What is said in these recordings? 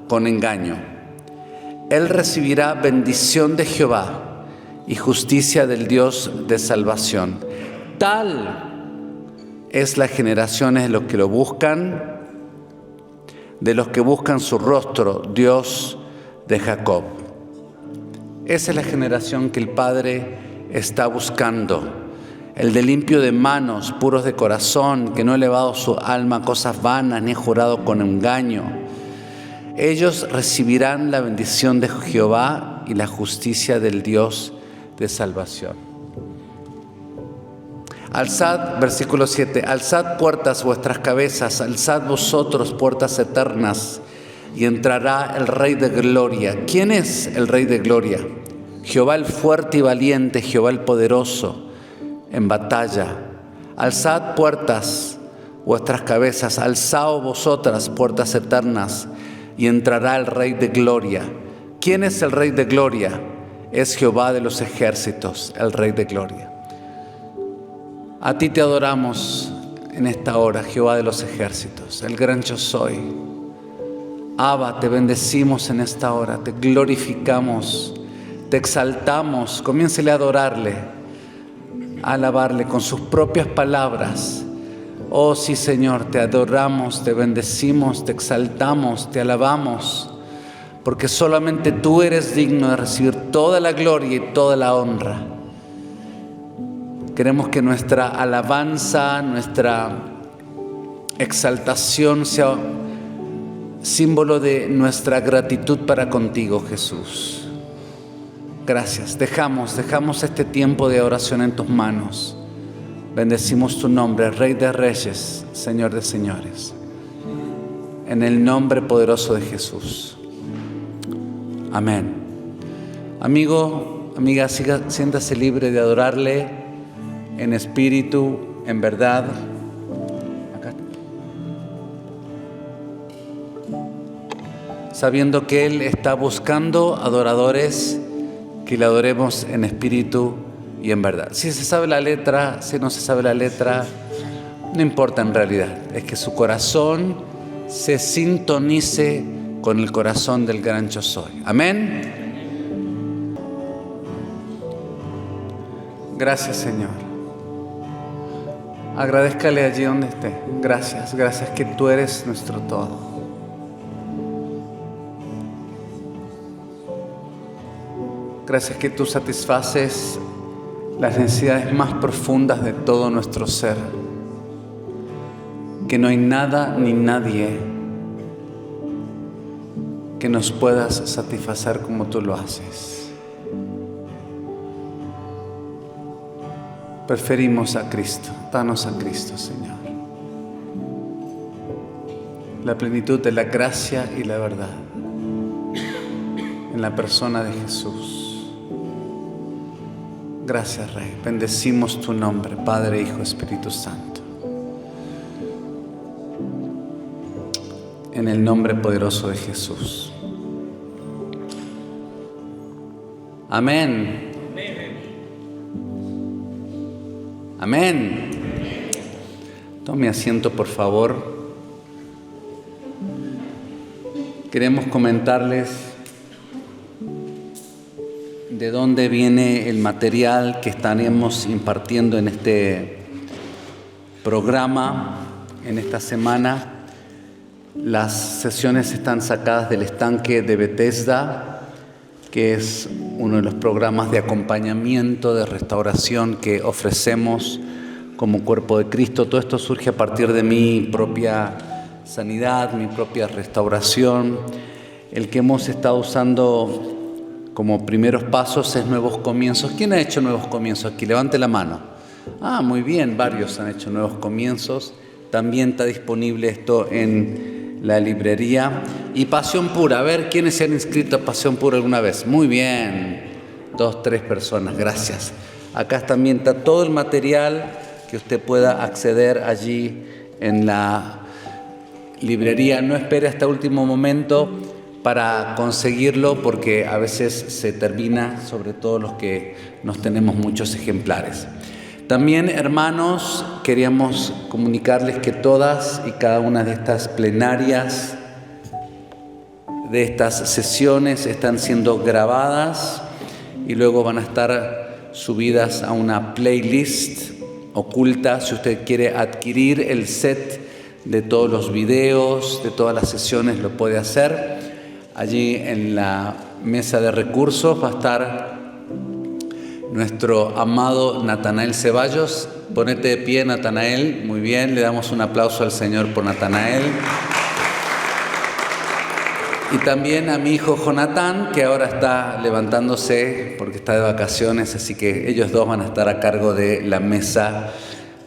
con engaño. Él recibirá bendición de Jehová y justicia del Dios de salvación. Tal es la generación de los que lo buscan, de los que buscan su rostro, Dios de Jacob. Esa es la generación que el Padre está buscando. El de limpio de manos, puros de corazón, que no ha elevado su alma a cosas vanas, ni ha jurado con engaño. Ellos recibirán la bendición de Jehová y la justicia del Dios de salvación. Alzad, versículo 7, alzad puertas vuestras cabezas, alzad vosotros puertas eternas, y entrará el Rey de Gloria. ¿Quién es el Rey de Gloria? Jehová el fuerte y valiente, Jehová el poderoso en batalla. Alzad puertas vuestras cabezas, alzaos vosotras puertas eternas, y entrará el Rey de Gloria. ¿Quién es el Rey de Gloria? Es Jehová de los ejércitos, el Rey de Gloria. A ti te adoramos en esta hora, Jehová de los ejércitos, el gran yo soy. Abba, te bendecimos en esta hora, te glorificamos, te exaltamos. Comiéncele a adorarle, a alabarle con sus propias palabras. Oh sí, Señor, te adoramos, te bendecimos, te exaltamos, te alabamos, porque solamente tú eres digno de recibir toda la gloria y toda la honra. Queremos que nuestra alabanza, nuestra exaltación sea símbolo de nuestra gratitud para contigo, Jesús. Gracias. Dejamos este tiempo de oración en tus manos. Bendecimos tu nombre, Rey de Reyes, Señor de Señores. En el nombre poderoso de Jesús. Amén. Amigo, amiga, siéntase libre de adorarle en espíritu, en verdad. Acá. Sabiendo que Él está buscando adoradores que le adoremos en espíritu y en verdad. Si se sabe la letra, si no se sabe la letra, no importa en realidad. Es que su corazón se sintonice con el corazón del gran yo soy. Amén. Gracias, Señor. Agradézcale allí donde esté. Gracias, gracias que tú eres nuestro todo. Gracias que tú satisfaces las necesidades más profundas de todo nuestro ser. Que no hay nada ni nadie que nos puedas satisfacer como tú lo haces. Preferimos a Cristo. Danos a Cristo, Señor. La plenitud de la gracia y la verdad en la persona de Jesús. Gracias, Rey. Bendecimos tu nombre, Padre, Hijo, Espíritu Santo. En el nombre poderoso de Jesús. Amén. Amén. Tome asiento, por favor. Queremos comentarles de dónde viene el material que estaremos impartiendo en este programa, en esta semana. Las sesiones están sacadas del estanque de Bethesda, que es uno de los programas de acompañamiento, de restauración que ofrecemos como cuerpo de Cristo. Todo esto surge a partir de mi propia sanidad, mi propia restauración. El que hemos estado usando como primeros pasos es Nuevos Comienzos. ¿Quién ha hecho Nuevos Comienzos aquí? Levante la mano. Ah, muy bien, varios han hecho Nuevos Comienzos. También está disponible esto en la librería. Y Pasión Pura, a ver, ¿quiénes se han inscrito a Pasión Pura alguna vez? Muy bien, 2, 3 personas, gracias. Acá también está todo el material que usted pueda acceder allí en la librería. No espere hasta último momento para conseguirlo, porque a veces se termina, sobre todo los que nos tenemos muchos ejemplares. También, hermanos, queríamos comunicarles que todas y cada una de estas plenarias de estas sesiones están siendo grabadas y luego van a estar subidas a una playlist oculta. Si usted quiere adquirir el set de todos los videos, de todas las sesiones, lo puede hacer. Allí en la mesa de recursos va a estar nuestro amado Natanael Ceballos. Ponete de pie, Natanael. Muy bien, le damos un aplauso al Señor por Natanael. Y también a mi hijo Jonatán, que ahora está levantándose porque está de vacaciones, así que ellos dos van a estar a cargo de la mesa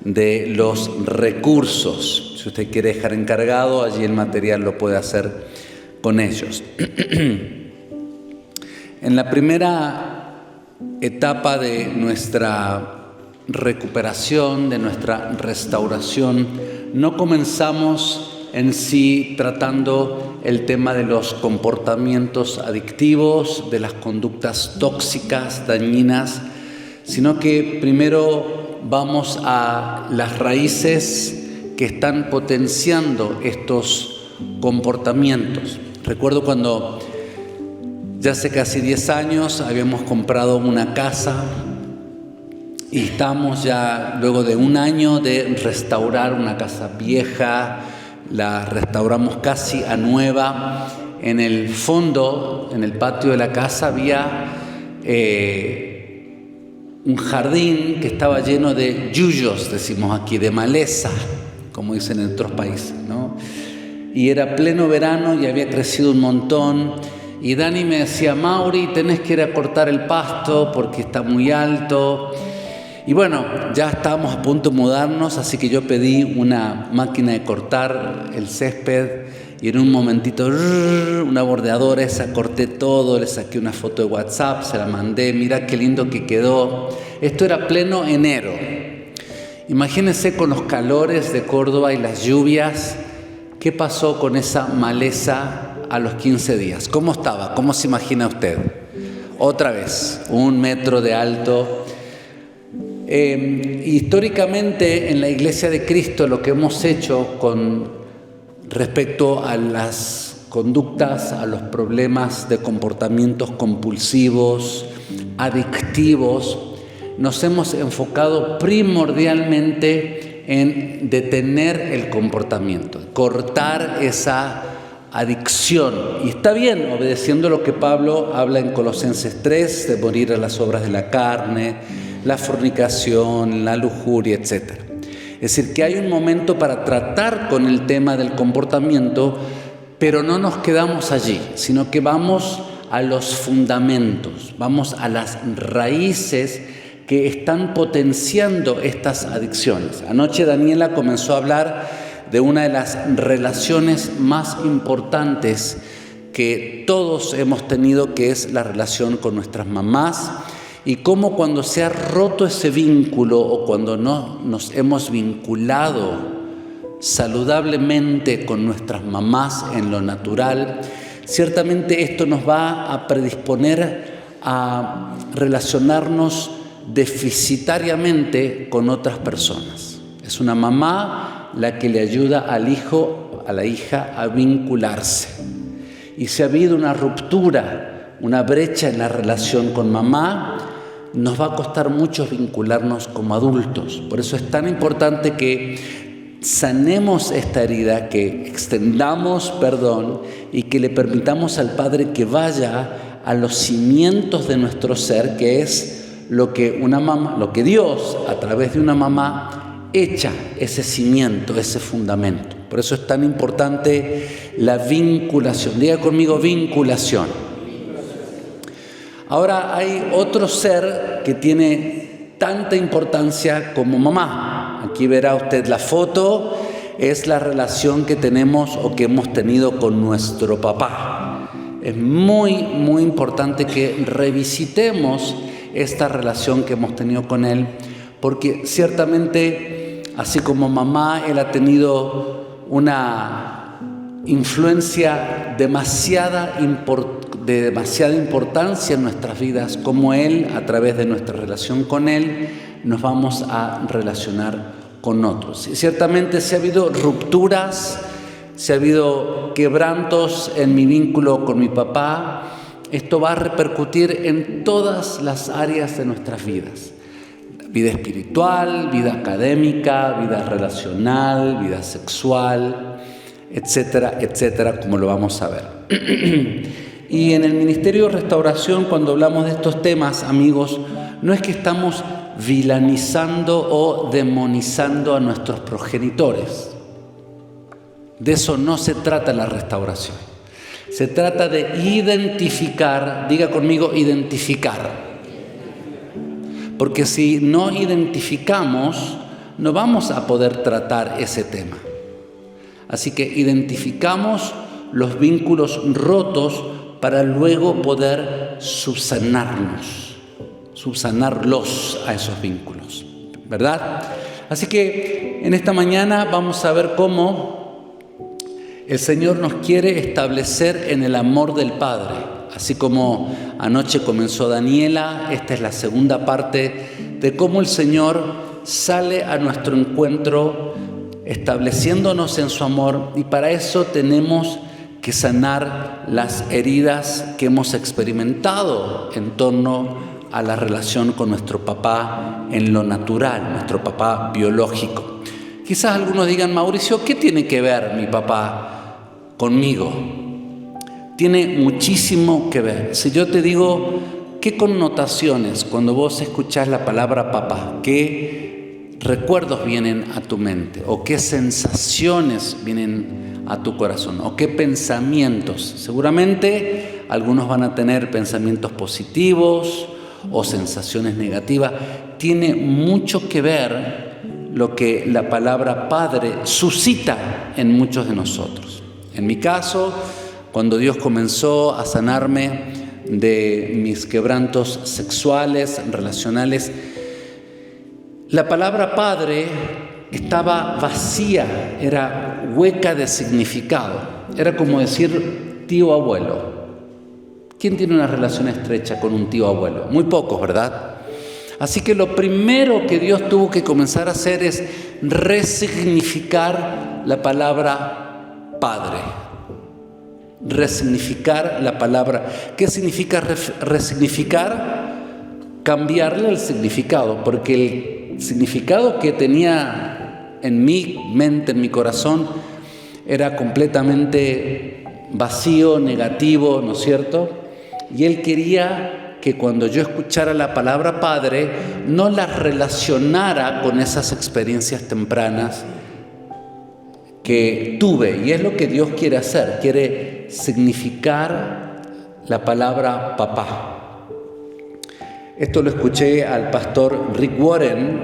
de los recursos. Si usted quiere dejar encargado, allí el material lo puede hacer con ellos. En la primera etapa de nuestra recuperación, de nuestra restauración, no comenzamos en sí tratando el tema de los comportamientos adictivos, de las conductas tóxicas, dañinas, sino que primero vamos a las raíces que están potenciando estos comportamientos. Recuerdo cuando ya hace casi 10 años habíamos comprado una casa y estamos ya luego de un año de restaurar una casa vieja. La restauramos casi a nueva. En el fondo, en el patio de la casa, había un jardín que estaba lleno de yuyos, decimos aquí, de maleza, como dicen en otros países, ¿no? Y era pleno verano y había crecido un montón. Y Dani me decía: Mauri, tenés que ir a cortar el pasto porque está muy alto. Y bueno, ya estábamos a punto de mudarnos, así que yo pedí una máquina de cortar el césped y en un momentito, una bordeadora esa, corté todo, le saqué una foto de WhatsApp, se la mandé, mira qué lindo que quedó. Esto era pleno enero. Imagínense con los calores de Córdoba y las lluvias, ¿qué pasó con esa maleza a los 15 días? ¿Cómo estaba? ¿Cómo se imagina usted? Otra vez, 1 metro de alto. Históricamente en la Iglesia de Cristo lo que hemos hecho con respecto a las conductas, a los problemas de comportamientos compulsivos, adictivos, nos hemos enfocado primordialmente en detener el comportamiento, cortar esa adicción. Y está bien, obedeciendo lo que Pablo habla en Colosenses 3, de morir a las obras de la carne, la fornicación, la lujuria, etc. Es decir, que hay un momento para tratar con el tema del comportamiento, pero no nos quedamos allí, sino que vamos a los fundamentos, vamos a las raíces que están potenciando estas adicciones. Anoche Daniela comenzó a hablar de una de las relaciones más importantes que todos hemos tenido, que es la relación con nuestras mamás, y cómo cuando se ha roto ese vínculo o cuando no nos hemos vinculado saludablemente con nuestras mamás en lo natural, ciertamente esto nos va a predisponer a relacionarnos deficitariamente con otras personas. Es una mamá la que le ayuda al hijo, a la hija, a vincularse. Y si ha habido una ruptura, una brecha en la relación con mamá, nos va a costar mucho vincularnos como adultos. Por eso es tan importante que sanemos esta herida, que extendamos perdón y que le permitamos al Padre que vaya a los cimientos de nuestro ser, que es lo que una mamá, lo que Dios a través de una mamá echa ese cimiento, ese fundamento. Por eso es tan importante la vinculación. Diga conmigo: vinculación. Ahora hay otro ser que tiene tanta importancia como mamá. Aquí verá usted la foto, es la relación que tenemos o que hemos tenido con nuestro papá. Es muy, muy importante que revisitemos esta relación que hemos tenido con él, porque ciertamente, así como mamá, él ha tenido una influencia de demasiada importancia en nuestras vidas, como él, a través de nuestra relación con él, nos vamos a relacionar con otros. Y ciertamente si ha habido rupturas si ha habido quebrantos en mi vínculo con mi papá, esto va a repercutir en todas las áreas de nuestras vidas. Vida espiritual, vida académica, vida relacional, vida sexual, etcétera, etcétera, como lo vamos a ver. Y en el Ministerio de Restauración, cuando hablamos de estos temas, amigos, no es que estamos vilanizando o demonizando a nuestros progenitores. De eso no se trata la restauración. Se trata de identificar, diga conmigo, identificar. Porque si no identificamos, no vamos a poder tratar ese tema. Así que identificamos los vínculos rotos para luego poder subsanarlos a esos vínculos, ¿verdad? Así que en esta mañana vamos a ver cómo el Señor nos quiere establecer en el amor del Padre. Así como anoche comenzó Daniela, esta es la segunda parte de cómo el Señor sale a nuestro encuentro estableciéndonos en su amor, y para eso tenemos que sanar las heridas que hemos experimentado en torno a la relación con nuestro papá en lo natural, nuestro papá biológico. Quizás algunos digan: Mauricio, ¿qué tiene que ver mi papá conmigo? Tiene muchísimo que ver. Si yo te digo, ¿qué connotaciones cuando vos escuchás la palabra papá? ¿Qué recuerdos vienen a tu mente? ¿O qué sensaciones vienen a tu corazón? ¿O qué pensamientos? Seguramente algunos van a tener pensamientos positivos o sensaciones negativas. Tiene mucho que ver lo que la palabra padre suscita en muchos de nosotros. En mi caso, cuando Dios comenzó a sanarme de mis quebrantos sexuales, relacionales, la palabra padre estaba vacía, era hueca de significado. Era como decir tío abuelo. ¿Quién tiene una relación estrecha con un tío abuelo? Muy pocos, ¿verdad? Así que lo primero que Dios tuvo que comenzar a hacer es resignificar la palabra padre. Resignificar la palabra. ¿Qué significa resignificar? Cambiarle el significado, porque el significado que tenía en mi mente, en mi corazón, era completamente vacío, negativo, ¿no es cierto? Y Él quería que cuando yo escuchara la palabra padre, no la relacionara con esas experiencias tempranas que tuve. Y es lo que Dios quiere hacer, quiere significar la palabra papá. Esto lo escuché al pastor Rick Warren,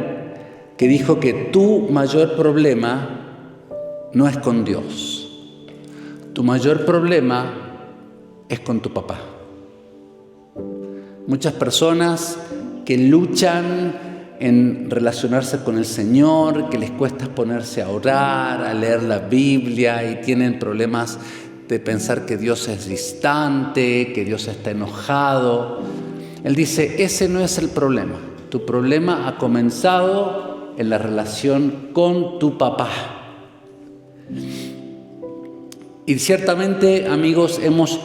que dijo que tu mayor problema no es con Dios. Tu mayor problema es con tu papá. Muchas personas que luchan en relacionarse con el Señor, que les cuesta ponerse a orar, a leer la Biblia, y tienen problemas de pensar que Dios es distante, que Dios está enojado. Él dice, ese no es el problema. Tu problema ha comenzado en la relación con tu papá. Y ciertamente, amigos, hemos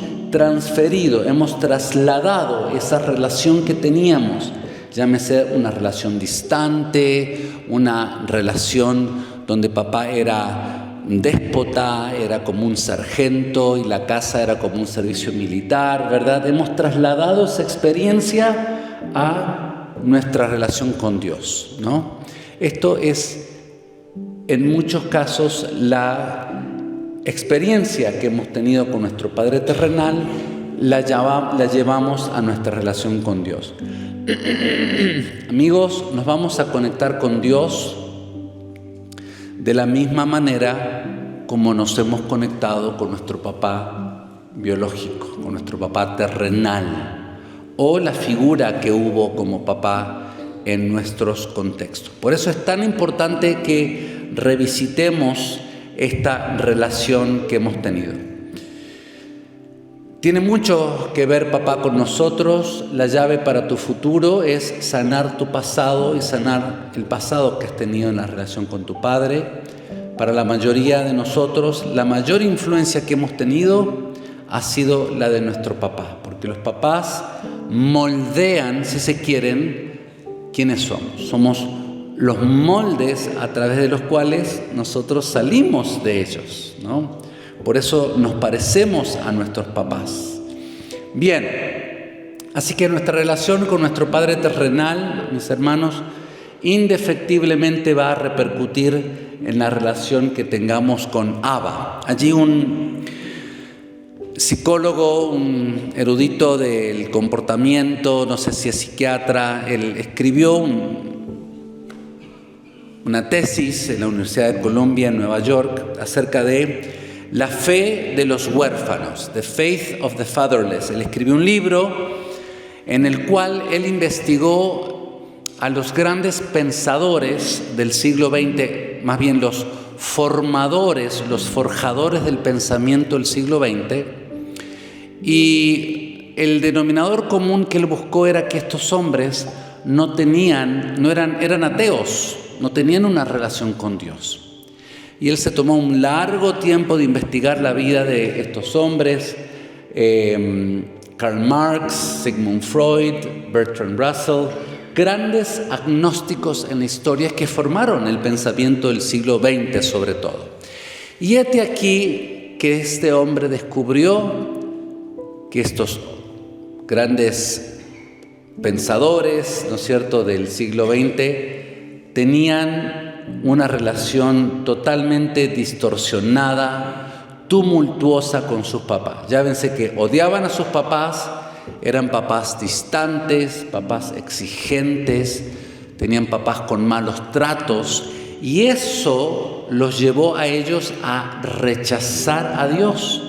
trasladado esa relación que teníamos, llámese una relación distante, una relación donde papá era déspota, era como un sargento y la casa era como un servicio militar, ¿verdad? Hemos trasladado esa experiencia a nuestra relación con Dios, ¿no? Esto es, en muchos casos, la experiencia que hemos tenido con nuestro Padre terrenal, la llevamos a nuestra relación con Dios. Amigos, nos vamos a conectar con Dios de la misma manera como nos hemos conectado con nuestro papá biológico, con nuestro papá terrenal, o la figura que hubo como papá en nuestros contextos. Por eso es tan importante que revisitemos esta relación que hemos tenido. Tiene mucho que ver, papá, con nosotros. La llave para tu futuro es sanar tu pasado y sanar el pasado que has tenido en la relación con tu padre. Para la mayoría de nosotros, la mayor influencia que hemos tenido ha sido la de nuestro papá, porque los papás moldean, si se quieren, quiénes somos. Somos los moldes a través de los cuales nosotros salimos de ellos, ¿no? Por eso nos parecemos a nuestros papás. Bien, así que nuestra relación con nuestro Padre terrenal, mis hermanos, indefectiblemente va a repercutir en la relación que tengamos con Abba. Allí un psicólogo, un erudito del comportamiento, no sé si es psiquiatra, él escribió una tesis en la Universidad de Columbia en Nueva York acerca de la fe de los huérfanos, The Faith of the Fatherless. Él escribió un libro en el cual él investigó a los grandes pensadores del siglo XX, más bien los formadores, los forjadores del pensamiento del siglo XX, y el denominador común que él buscó era que estos hombres eran ateos, no tenían una relación con Dios. Y él se tomó un largo tiempo de investigar la vida de estos hombres, Karl Marx, Sigmund Freud, Bertrand Russell, grandes agnósticos en la historia que formaron el pensamiento del siglo XX sobre todo. Y hete aquí que este hombre descubrió que estos grandes pensadores, ¿no es cierto?, del siglo XX tenían una relación totalmente distorsionada, tumultuosa con sus papás. Ya pensé que odiaban a sus papás, eran papás distantes, papás exigentes, tenían papás con malos tratos, y eso los llevó a ellos a rechazar a Dios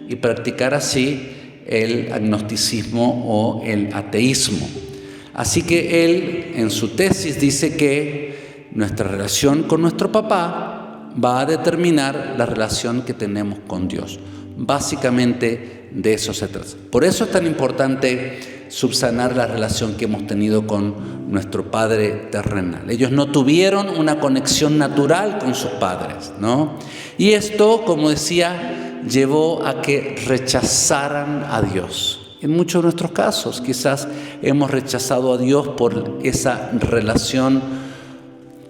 y practicar así el agnosticismo o el ateísmo. Así que él en su tesis dice que nuestra relación con nuestro papá va a determinar la relación que tenemos con Dios. Básicamente de eso se trata. Por eso es tan importante subsanar la relación que hemos tenido con nuestro Padre terrenal. Ellos no tuvieron una conexión natural con sus padres, ¿no? Y esto, como decía, llevó a que rechazaran a Dios. En muchos de nuestros casos, quizás hemos rechazado a Dios por esa relación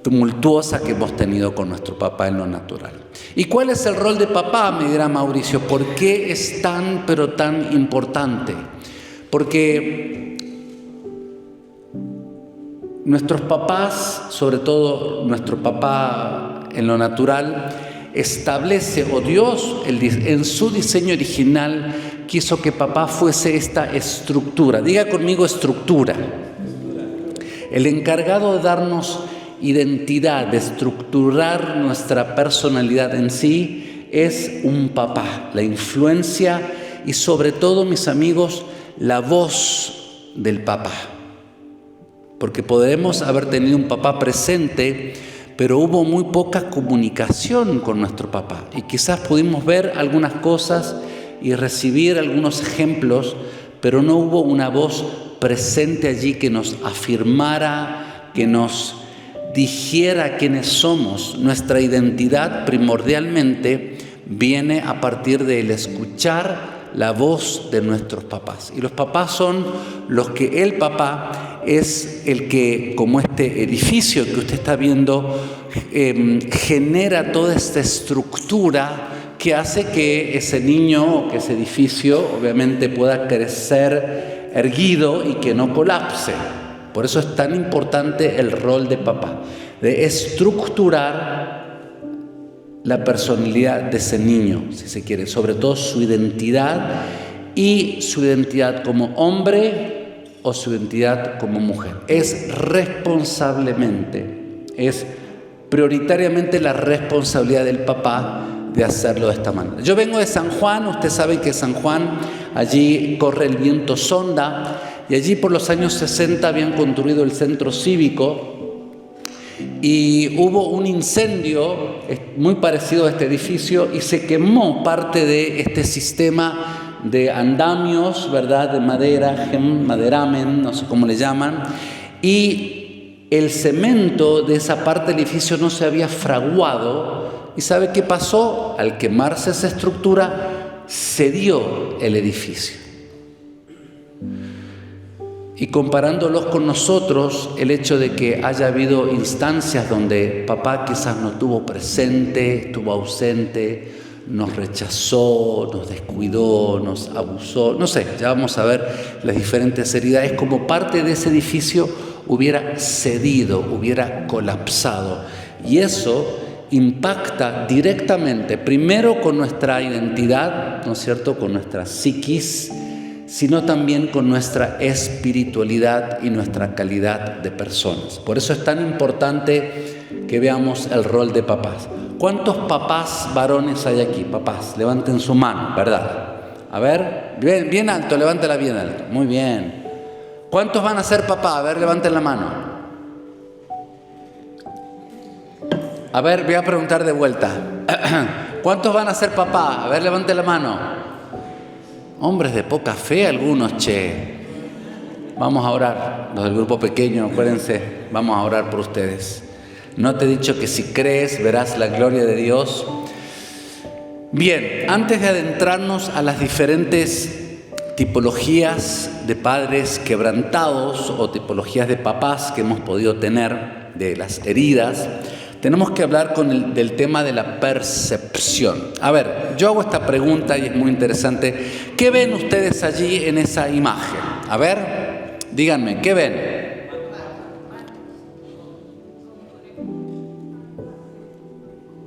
tumultuosa que hemos tenido con nuestro papá en lo natural. ¿Y cuál es el rol de papá? Me dirá Mauricio. ¿Por qué es tan, pero tan importante? Porque nuestros papás, sobre todo nuestro papá en lo natural, establece, o Dios en su diseño original quiso que papá fuese esta estructura. Diga conmigo estructura. El encargado de darnos identidad, de estructurar nuestra personalidad en sí, es un papá. La influencia y sobre todo, mis amigos, la voz del papá. Porque podemos haber tenido un papá presente, pero hubo muy poca comunicación con nuestro papá. Y quizás pudimos ver algunas cosas y recibir algunos ejemplos, pero no hubo una voz presente allí que nos afirmara, que nos dijera quiénes somos. Nuestra identidad primordialmente viene a partir del escuchar la voz de nuestros papás. Y los papás son los que el papá es el que, como este edificio que usted está viendo, genera toda esta estructura que hace que ese niño o que ese edificio obviamente pueda crecer erguido y que no colapse. Por eso es tan importante el rol de papá, de estructurar la personalidad de ese niño, si se quiere, sobre todo su identidad, y su identidad como hombre o su identidad como mujer. Es prioritariamente la responsabilidad del papá de hacerlo de esta manera. Yo vengo de San Juan, usted sabe que San Juan, allí corre el viento Sonda, y allí por los años 60 habían construido el centro cívico, y hubo un incendio muy parecido a este edificio y se quemó parte de este sistema de andamios, ¿verdad?, de madera, maderamen, no sé cómo le llaman, y el cemento de esa parte del edificio no se había fraguado ¿Y sabe qué pasó? Al quemarse esa estructura, cedió el edificio. Y comparándolos con nosotros, el hecho de que haya habido instancias donde papá quizás no estuvo presente, estuvo ausente, nos rechazó, nos descuidó, nos abusó, no sé, ya vamos a ver las diferentes heridas, como parte de ese edificio hubiera cedido, hubiera colapsado. Y eso impacta directamente, primero con nuestra identidad, ¿no es cierto?, con nuestra psiquis, sino también con nuestra espiritualidad y nuestra calidad de personas. Por eso es tan importante que veamos el rol de papás. ¿Cuántos papás varones hay aquí? Papás, levanten su mano, ¿verdad? A ver, bien alto, levántela bien alto. Muy bien. ¿Cuántos van a ser papá? A ver, levanten la mano. A ver, voy a preguntar de vuelta. ¿Cuántos van a ser papá? A ver, levanten la mano. Hombres de poca fe algunos, che. Vamos a orar. Los del grupo pequeño, acuérdense, vamos a orar por ustedes. ¿No te he dicho que si crees verás la gloria de Dios? Bien, antes de adentrarnos a las diferentes tipologías de padres quebrantados o tipologías de papás que hemos podido tener, de las heridas, tenemos que hablar del tema de la percepción. A ver, yo hago esta pregunta y es muy interesante. ¿Qué ven ustedes allí en esa imagen? A ver, díganme, ¿qué ven?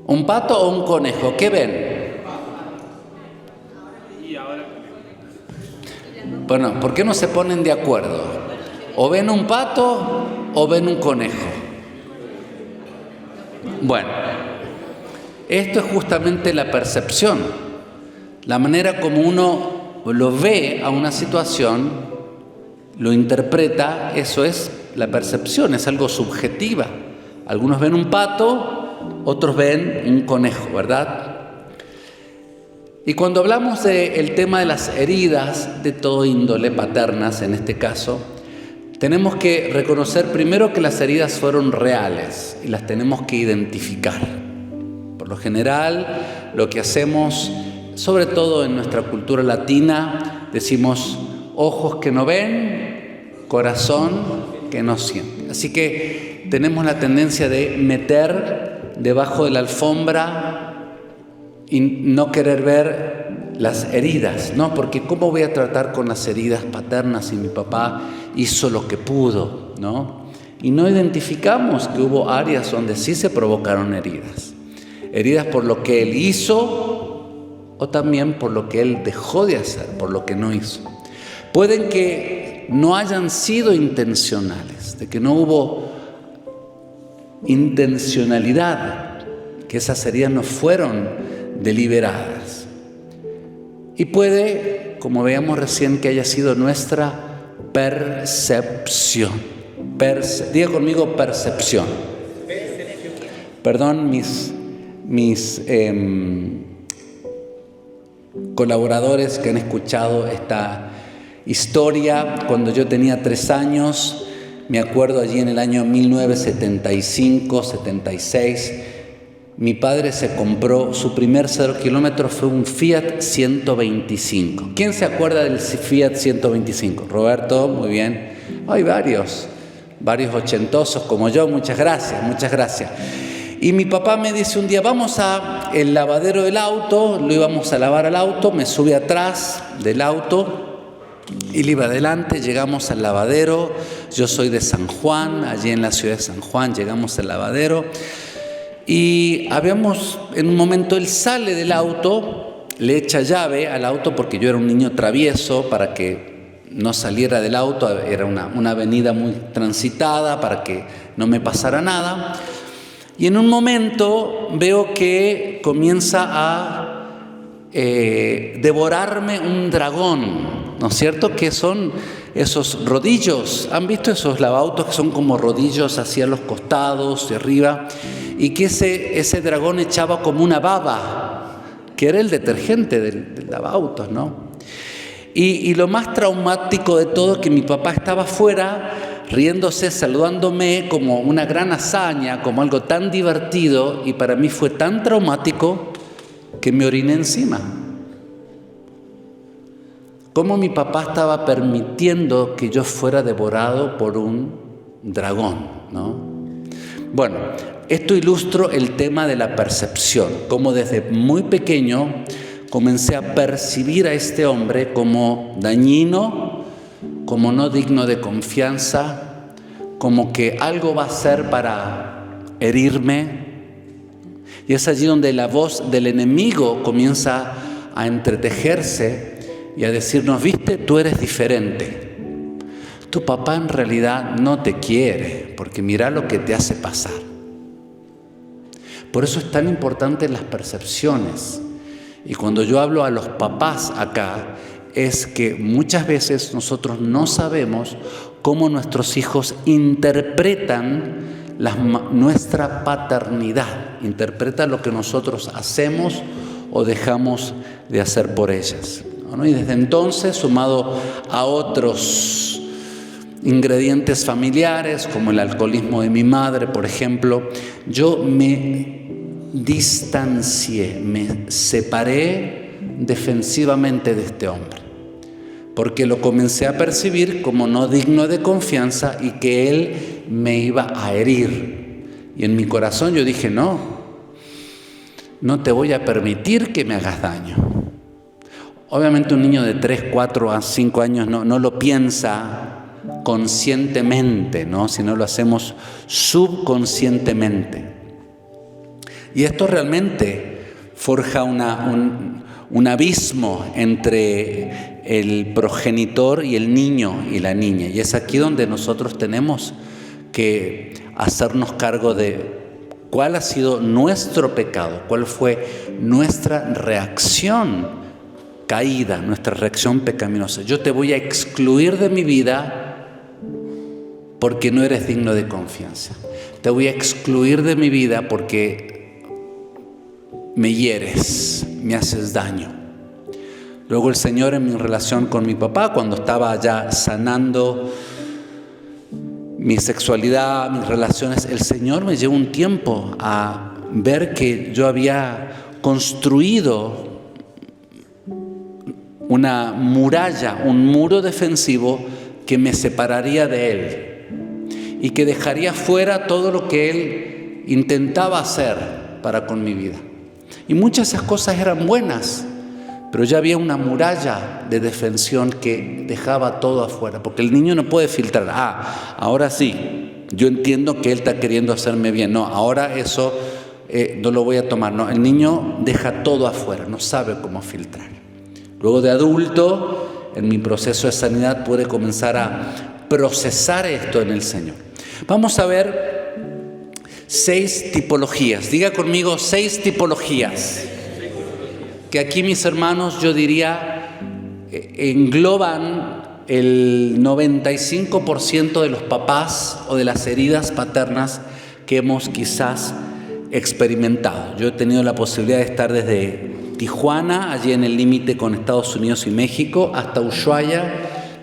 ¿Un pato o un conejo? ¿Qué ven? Bueno, ¿por qué no se ponen de acuerdo? ¿O ven un pato o ven un conejo? Bueno, esto es justamente la percepción, la manera como uno lo ve a una situación, lo interpreta, eso es la percepción, es algo subjetiva. Algunos ven un pato, otros ven un conejo, ¿verdad? Y cuando hablamos del tema de las heridas de todo índole, paternas en este caso, tenemos que reconocer primero que las heridas fueron reales y las tenemos que identificar. Por lo general, lo que hacemos, sobre todo en nuestra cultura latina, decimos ojos que no ven, corazón que no siente. Así que tenemos la tendencia de meter debajo de la alfombra y no querer ver las heridas, ¿no? Porque ¿cómo voy a tratar con las heridas paternas si mi papá hizo lo que pudo, ¿no? Y no identificamos que hubo áreas donde sí se provocaron heridas. Heridas por lo que él hizo o también por lo que él dejó de hacer, por lo que no hizo. Pueden que no hayan sido intencionales, de que no hubo intencionalidad, que esas heridas no fueron deliberadas. Y puede, como veíamos recién, que haya sido nuestra percepción. Diga conmigo percepción. Perdón, mis colaboradores que han escuchado esta historia. Cuando yo tenía 3 años, me acuerdo allí en el año 1975, 76, mi padre se compró, su primer 0 kilómetro fue un Fiat 125. ¿Quién se acuerda del Fiat 125? Roberto, muy bien. Hay varios ochentosos como yo, muchas gracias. Y mi papá me dice un día, vamos al lavadero del auto, lo íbamos a lavar al auto, me sube atrás del auto y le iba adelante, llegamos al lavadero, yo soy de San Juan, allí en la ciudad de San Juan, llegamos al lavadero. Y en un momento él sale del auto, le echa llave al auto porque yo era un niño travieso para que no saliera del auto, era una avenida muy transitada para que no me pasara nada. Y en un momento veo que comienza a devorarme un dragón, ¿no es cierto? Que son esos rodillos. ¿Han visto esos lavautos que son como rodillos hacia los costados y arriba? Y que ese dragón echaba como una baba, que era el detergente del lavautos, ¿no? Y lo más traumático de todo es que mi papá estaba afuera riéndose, saludándome como una gran hazaña, como algo tan divertido, y para mí fue tan traumático que me oriné encima. Cómo mi papá estaba permitiendo que yo fuera devorado por un dragón, ¿no? Bueno, esto ilustra el tema de la percepción, cómo desde muy pequeño comencé a percibir a este hombre como dañino, como no digno de confianza, como que algo va a hacer para herirme. Y es allí donde la voz del enemigo comienza a entretejerse y a decirnos: viste, tú eres diferente. Tu papá en realidad no te quiere, porque mira lo que te hace pasar. Por eso es tan importante las percepciones. Y cuando yo hablo a los papás acá, es que muchas veces nosotros no sabemos cómo nuestros hijos interpretan nuestra paternidad, interpretan lo que nosotros hacemos o dejamos de hacer por ellas, ¿no? Y desde entonces, sumado a otros ingredientes familiares, como el alcoholismo de mi madre, por ejemplo, yo me distancié, me separé defensivamente de este hombre, porque lo comencé a percibir como no digno de confianza y que él me iba a herir. Y en mi corazón yo dije: no te voy a permitir que me hagas daño. Obviamente un niño de 3, 4 a 5 años no lo piensa conscientemente, ¿no? Sino lo hacemos subconscientemente. Y esto realmente forja un abismo entre el progenitor y el niño y la niña. Y es aquí donde nosotros tenemos que hacernos cargo de cuál ha sido nuestro pecado, cuál fue nuestra reacción caída, nuestra reacción pecaminosa. Yo te voy a excluir de mi vida porque no eres digno de confianza. Te voy a excluir de mi vida porque me hieres, me haces daño. Luego el Señor, en mi relación con mi papá, cuando estaba ya sanando mi sexualidad, mis relaciones, el Señor me llevó un tiempo a ver que yo había construido una muralla, un muro defensivo que me separaría de Él y que dejaría fuera todo lo que Él intentaba hacer para con mi vida. Y muchas de esas cosas eran buenas, pero ya había una muralla de defensión que dejaba todo afuera, porque el niño no puede filtrar. Ahora sí, yo entiendo que él está queriendo hacerme bien. No, ahora eso no lo voy a tomar. No, el niño deja todo afuera, no sabe cómo filtrar. Luego de adulto, en mi proceso de sanidad, pude comenzar a procesar esto en el Señor. Vamos a ver 6 tipologías. Diga conmigo 6 tipologías. Que aquí, mis hermanos, yo diría, engloban el 95% de los papás o de las heridas paternas que hemos quizás experimentado. Yo he tenido la posibilidad de estar desde Tijuana, allí en el límite con Estados Unidos y México, hasta Ushuaia,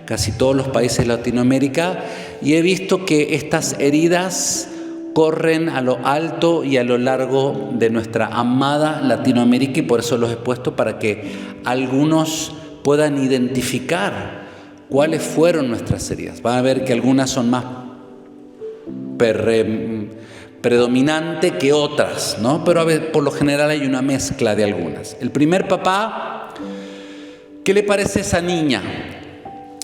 casi todos los países de Latinoamérica, y he visto que estas heridas corren a lo alto y a lo largo de nuestra amada Latinoamérica, y por eso los he puesto para que algunos puedan identificar cuáles fueron nuestras heridas. Van a ver que algunas son más predominantes que otras, ¿no? Pero a ver, por lo general hay una mezcla de algunas. El primer papá, ¿qué le parece a esa niña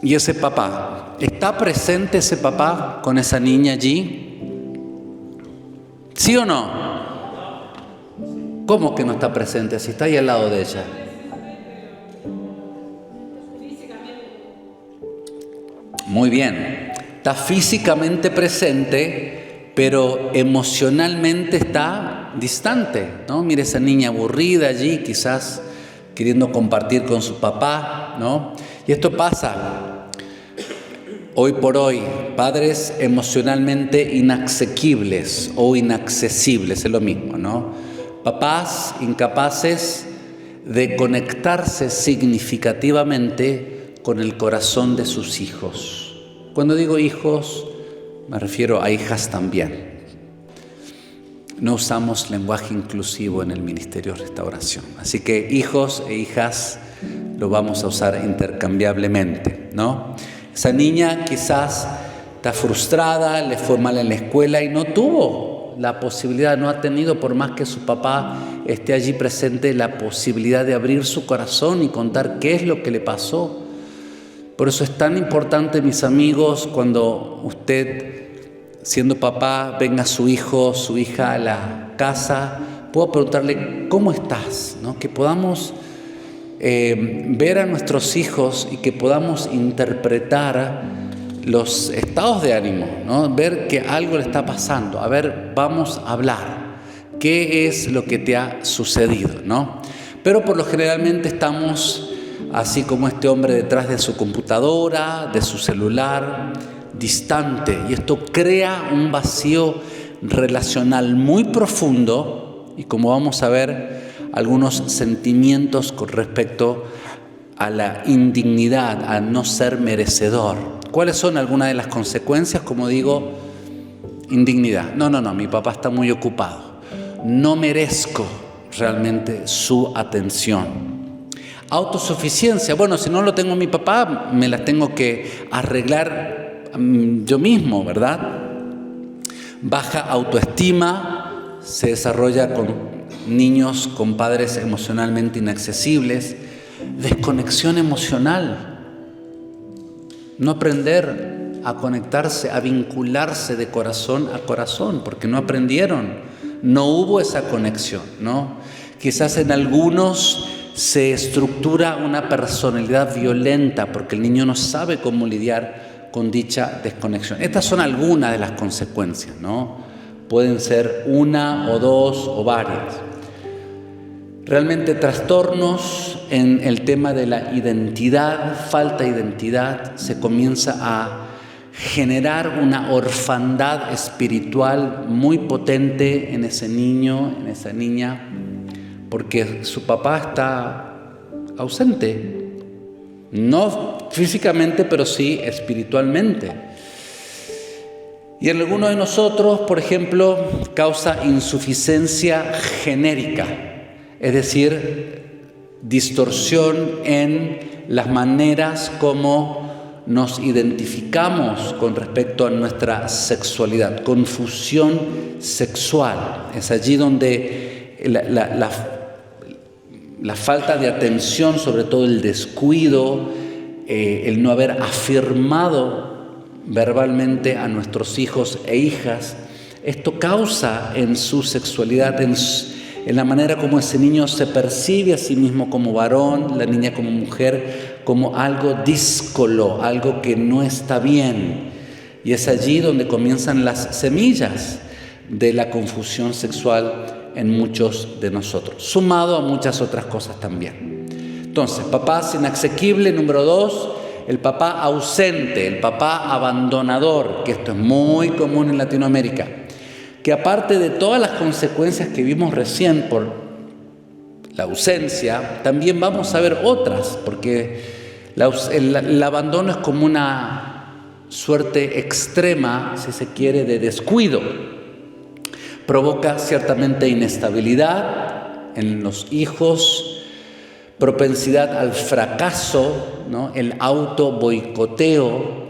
y ese papá? ¿Está presente ese papá con esa niña allí? ¿Sí o no? ¿Cómo que no está presente si está ahí al lado de ella? Muy bien, está físicamente presente, pero emocionalmente está distante, ¿no? Mire esa niña aburrida allí, quizás queriendo compartir con su papá, ¿no? Y esto pasa hoy por hoy, padres emocionalmente inasequibles o inaccesibles, es lo mismo, ¿no? Papás incapaces de conectarse significativamente con el corazón de sus hijos. Cuando digo hijos, me refiero a hijas también. No usamos lenguaje inclusivo en el Ministerio de Restauración. Así que hijos e hijas lo vamos a usar intercambiablemente, ¿no? Esa niña quizás está frustrada, le fue mal en la escuela y no tuvo la posibilidad, no ha tenido, por más que su papá esté allí presente, la posibilidad de abrir su corazón y contar qué es lo que le pasó. Por eso es tan importante, mis amigos, cuando usted, siendo papá, venga su hijo, su hija a la casa, puedo preguntarle, ¿cómo estás? ¿No? Que podamos ver a nuestros hijos y que podamos interpretar los estados de ánimo, ¿no? Ver que algo le está pasando. A ver, vamos a hablar. ¿Qué es lo que te ha sucedido, ¿no? Pero por lo generalmente estamos así como este hombre detrás de su computadora, de su celular, distante, y esto crea un vacío relacional muy profundo y, como vamos a ver, algunos sentimientos con respecto a la indignidad, a no ser merecedor. ¿Cuáles son algunas de las consecuencias? Como digo, indignidad. No, mi papá está muy ocupado. No merezco realmente su atención. Autosuficiencia. Bueno, si no lo tengo mi papá, me las tengo que arreglar yo mismo, ¿verdad? Baja autoestima se desarrolla con niños con padres emocionalmente inaccesibles. Desconexión emocional. No aprender a conectarse, a vincularse de corazón a corazón, porque no aprendieron, no hubo esa conexión, ¿no? Quizás en algunos se estructura una personalidad violenta porque el niño no sabe cómo lidiar con dicha desconexión. Estas son algunas de las consecuencias, ¿no? Pueden ser una o dos o varias. Realmente trastornos en el tema de la identidad, falta de identidad, se comienza a generar una orfandad espiritual muy potente en ese niño, en esa niña, porque su papá está ausente, no físicamente, pero sí espiritualmente. Y en algunos de nosotros, por ejemplo, causa insuficiencia genérica, es decir, distorsión en las maneras como nos identificamos con respecto a nuestra sexualidad, confusión sexual. Es allí donde la falta de atención, sobre todo el descuido, el no haber afirmado verbalmente a nuestros hijos e hijas, esto causa en su sexualidad, en la manera como ese niño se percibe a sí mismo como varón, la niña como mujer, como algo díscolo, algo que no está bien. Y es allí donde comienzan las semillas de la confusión sexual en muchos de nosotros, sumado a muchas otras cosas también. Entonces, papás inasequibles, número 2, el papá ausente, el papá abandonador, que esto es muy común en Latinoamérica, que aparte de todas las consecuencias que vimos recién por la ausencia, también vamos a ver otras, porque el abandono es como una suerte extrema, si se quiere, de descuido. Provoca ciertamente inestabilidad en los hijos, propensidad al fracaso, ¿no? El auto-boicoteo.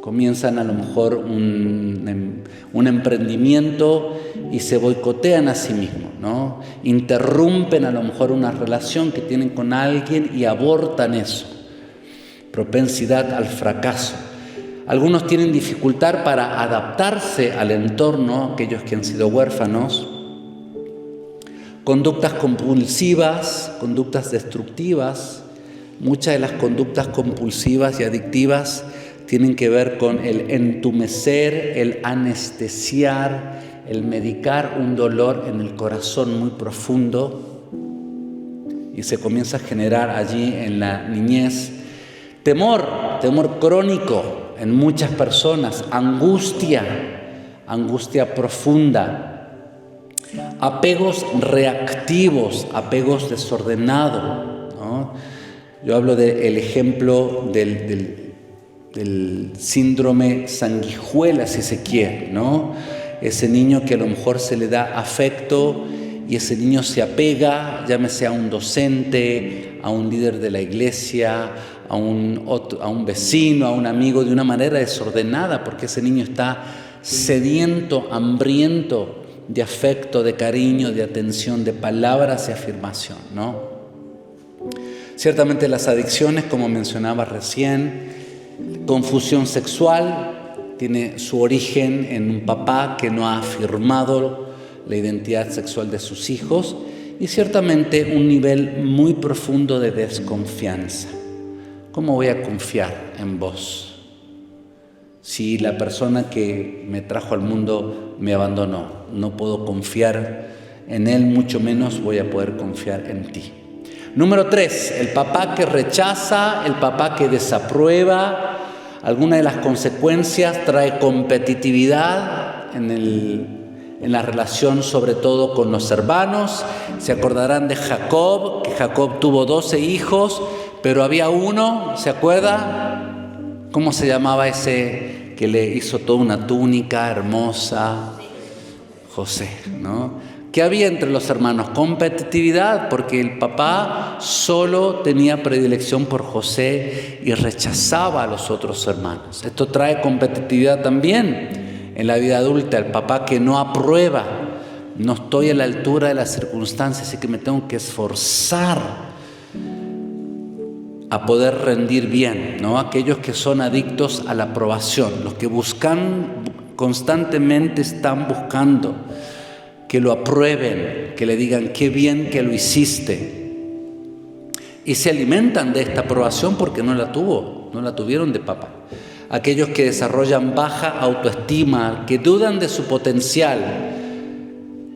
Comienzan a lo mejor un emprendimiento y se boicotean a sí mismos, ¿no? Interrumpen a lo mejor una relación que tienen con alguien y abortan eso. Propensidad al fracaso. Algunos tienen dificultad para adaptarse al entorno, aquellos que han sido huérfanos. Conductas compulsivas, conductas destructivas. Muchas de las conductas compulsivas y adictivas tienen que ver con el entumecer, el anestesiar, el medicar un dolor en el corazón muy profundo, y se comienza a generar allí en la niñez temor crónico en muchas personas, angustia profunda, apegos reactivos, apegos desordenados, ¿no? Yo hablo del ejemplo del del síndrome sanguijuela, si se quiere, ¿no? Ese niño que a lo mejor se le da afecto y ese niño se apega, llámese a un docente, a un líder de la iglesia, a un vecino, a un amigo, de una manera desordenada, porque ese niño está sediento, hambriento de afecto, de cariño, de atención, de palabras y afirmación, ¿no? Ciertamente las adicciones, como mencionaba recién, confusión sexual, tiene su origen en un papá que no ha afirmado la identidad sexual de sus hijos, y ciertamente un nivel muy profundo de desconfianza. ¿Cómo voy a confiar en vos si la persona que me trajo al mundo me abandonó? No puedo confiar en él, mucho menos voy a poder confiar en ti. Número 3, el papá que rechaza, el papá que desaprueba. Alguna de las consecuencias trae competitividad en la relación, sobre todo con los hermanos. Se acordarán de Jacob, que Jacob tuvo 12 hijos, pero había uno, ¿se acuerda? ¿Cómo se llamaba ese que le hizo toda una túnica hermosa? José, ¿no? ¿Qué había entre los hermanos? Competitividad, porque el papá solo tenía predilección por José y rechazaba a los otros hermanos. Esto trae competitividad también en la vida adulta. El papá que no aprueba, no estoy a la altura de las circunstancias, así que me tengo que esforzar a poder rendir bien, ¿no? Aquellos que son adictos a la aprobación, los que constantemente están buscando que lo aprueben, que le digan qué bien que lo hiciste, y se alimentan de esta aprobación porque no la tuvieron de papá. Aquellos que desarrollan baja autoestima, que dudan de su potencial,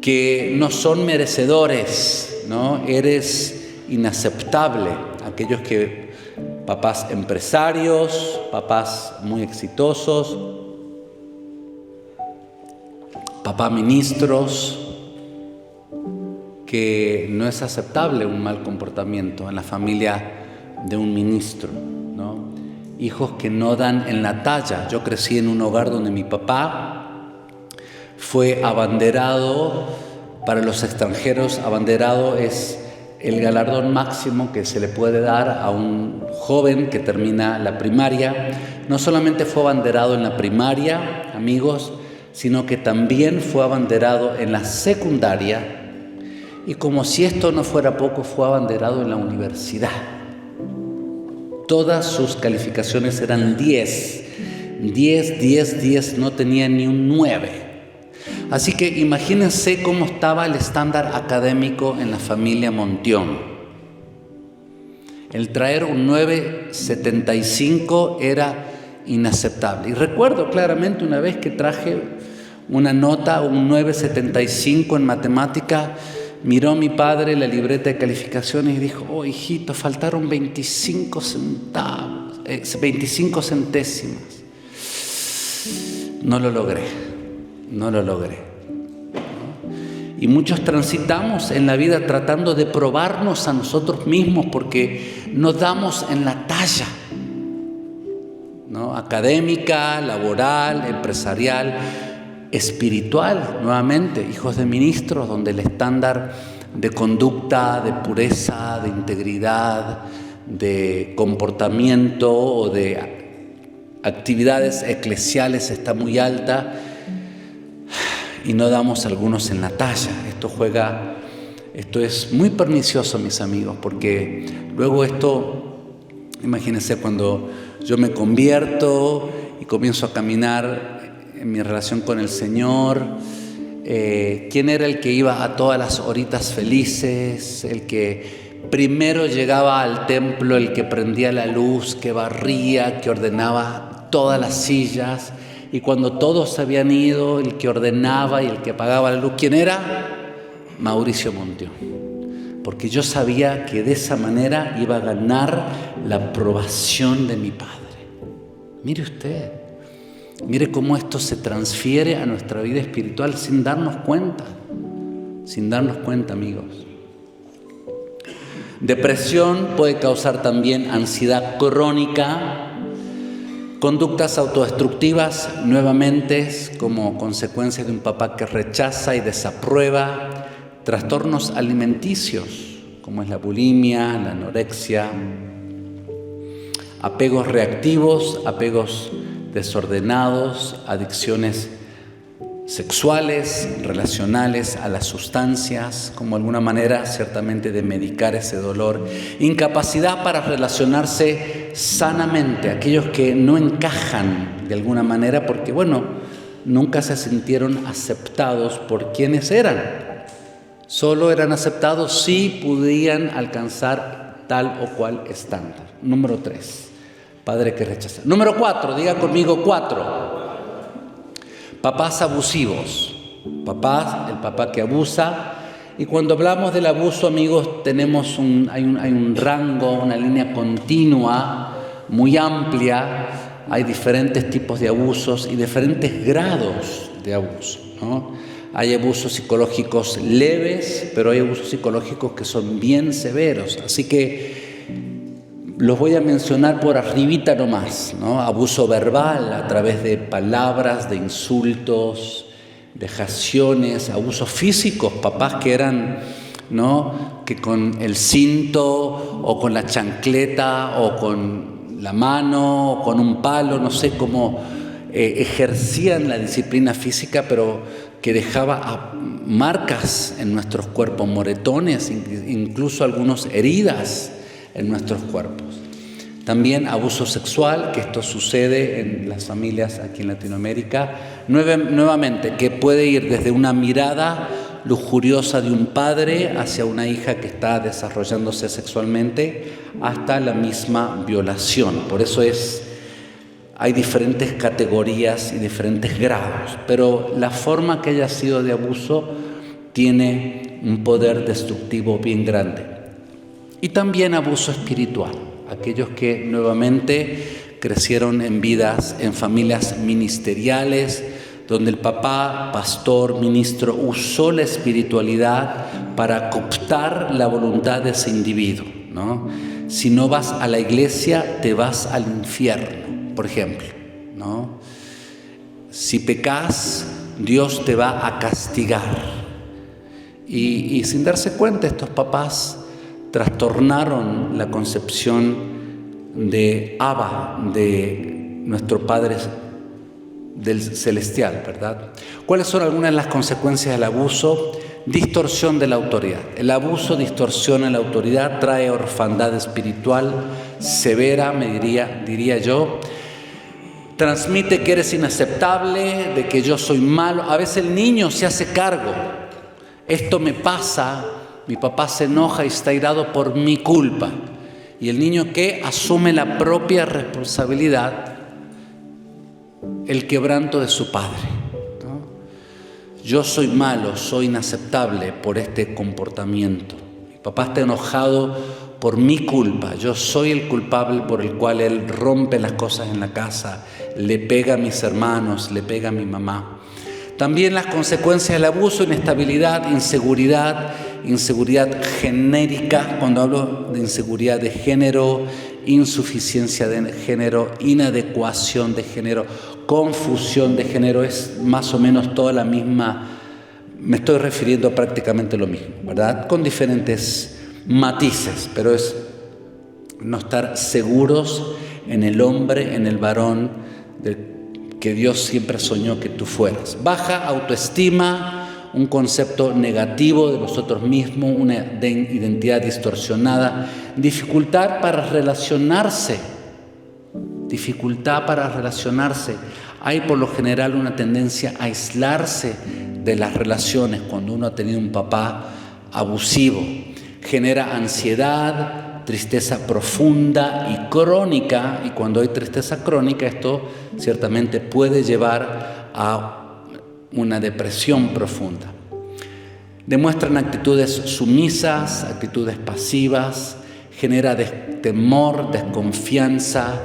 que no son merecedores, ¿no? Eres inaceptable. Aquellos que, papás empresarios, papás muy exitosos, papás ministros, que no es aceptable un mal comportamiento en la familia de un ministro, ¿no? Hijos que no dan en la talla. Yo crecí en un hogar donde mi papá fue abanderado. Para los extranjeros, abanderado es el galardón máximo que se le puede dar a un joven que termina la primaria. No solamente fue abanderado en la primaria, amigos, sino que también fue abanderado en la secundaria, y como si esto no fuera poco, fue abanderado en la universidad. Todas sus calificaciones eran 10, no tenía ni un 9. Así que imagínense cómo estaba el estándar académico en la familia Montión. El traer un 9.75 era inaceptable. Y recuerdo claramente una vez que traje una nota, un 9.75 en matemática, miró mi padre la libreta de calificaciones y dijo: oh, hijito, faltaron 25 centésimas. No lo logré. Y muchos transitamos en la vida tratando de probarnos a nosotros mismos porque no damos en la talla, ¿no? Académica, laboral, empresarial, espiritual, nuevamente, hijos de ministros, donde el estándar de conducta, de pureza, de integridad, de comportamiento o de actividades eclesiales está muy alta, y no damos algunos en la talla. Esto es muy pernicioso, mis amigos, porque luego imagínense cuando yo me convierto y comienzo a caminar en mi relación con el Señor, ¿quién era el que iba a todas las horitas felices? El que primero llegaba al templo, el que prendía la luz, que barría, que ordenaba todas las sillas. Y cuando todos se habían ido, el que ordenaba y el que apagaba la luz, ¿quién era? Mauricio Montión. Porque yo sabía que de esa manera iba a ganar la aprobación de mi Padre. Mire usted, mire cómo esto se transfiere a nuestra vida espiritual sin darnos cuenta, amigos. Depresión puede causar también ansiedad crónica, Conductas autodestructivas, nuevamente, como consecuencia de un papá que rechaza y desaprueba. Trastornos alimenticios, como es la bulimia, la anorexia. Apegos reactivos, apegos desordenados, adicciones sexuales, relacionales a las sustancias, como alguna manera ciertamente de medicar ese dolor. Incapacidad para relacionarse sanamente, aquellos que no encajan de alguna manera porque, nunca se sintieron aceptados por quienes eran. Solo eran aceptados si podían alcanzar tal o cual estándar. Número 3, padre que rechaza. Número 4, diga conmigo 4. Papás abusivos, el papá que abusa. Y cuando hablamos del abuso, amigos, hay un rango, una línea continua muy amplia. Hay diferentes tipos de abusos y diferentes grados de abuso, ¿no? Hay abusos psicológicos leves, pero hay abusos psicológicos que son bien severos. Así que los voy a mencionar por arribita nomás, ¿no? Abuso verbal a través de palabras, de insultos, vejaciones, abusos físicos, papás que eran, ¿no? Que con el cinto o con la chancleta o con la mano o con un palo, no sé cómo ejercían la disciplina física, pero que dejaba marcas en nuestros cuerpos, moretones, incluso algunas heridas en nuestros cuerpos. También abuso sexual, que esto sucede en las familias aquí en Latinoamérica, nuevamente, que puede ir desde una mirada lujuriosa de un padre hacia una hija que está desarrollándose sexualmente, hasta la misma violación. Por eso hay diferentes categorías y diferentes grados, pero la forma que haya sido de abuso tiene un poder destructivo bien grande. Y también abuso espiritual, aquellos que nuevamente crecieron en familias ministeriales, donde el papá, pastor, ministro, usó la espiritualidad para cooptar la voluntad de ese individuo, ¿no? Si no vas a la iglesia, te vas al infierno, por ejemplo, ¿no? Si pecas, Dios te va a castigar. Y sin darse cuenta, estos papás trastornaron la concepción de Abba, de nuestro Padre del celestial, ¿verdad? ¿Cuáles son algunas de las consecuencias del abuso? Distorsión de la autoridad. El abuso distorsiona la autoridad, trae orfandad espiritual severa, diría yo. Transmite que eres inaceptable, de que yo soy malo. A veces el niño se hace cargo. Esto me pasa. Mi papá se enoja y está irado por mi culpa. Y el niño que asume la propia responsabilidad, el quebranto de su padre, ¿no? Yo soy malo, soy inaceptable por este comportamiento. Mi papá está enojado por mi culpa. Yo soy el culpable por el cual él rompe las cosas en la casa, le pega a mis hermanos, le pega a mi mamá. También las consecuencias del abuso: inestabilidad, inseguridad genérica. Cuando hablo de inseguridad de género, insuficiencia de género, inadecuación de género, confusión de género, es más o menos toda la misma, me estoy refiriendo prácticamente a lo mismo, ¿verdad? Con diferentes matices, pero es no estar seguros en el hombre, en el varón que Dios siempre soñó que tú fueras. Baja autoestima, un concepto negativo de nosotros mismos, una identidad distorsionada, dificultad para relacionarse. Hay por lo general una tendencia a aislarse de las relaciones cuando uno ha tenido un papá abusivo. Genera ansiedad, tristeza profunda y crónica, y cuando hay tristeza crónica, esto ciertamente puede llevar a una depresión profunda. Demuestran actitudes sumisas, actitudes pasivas, genera temor, desconfianza,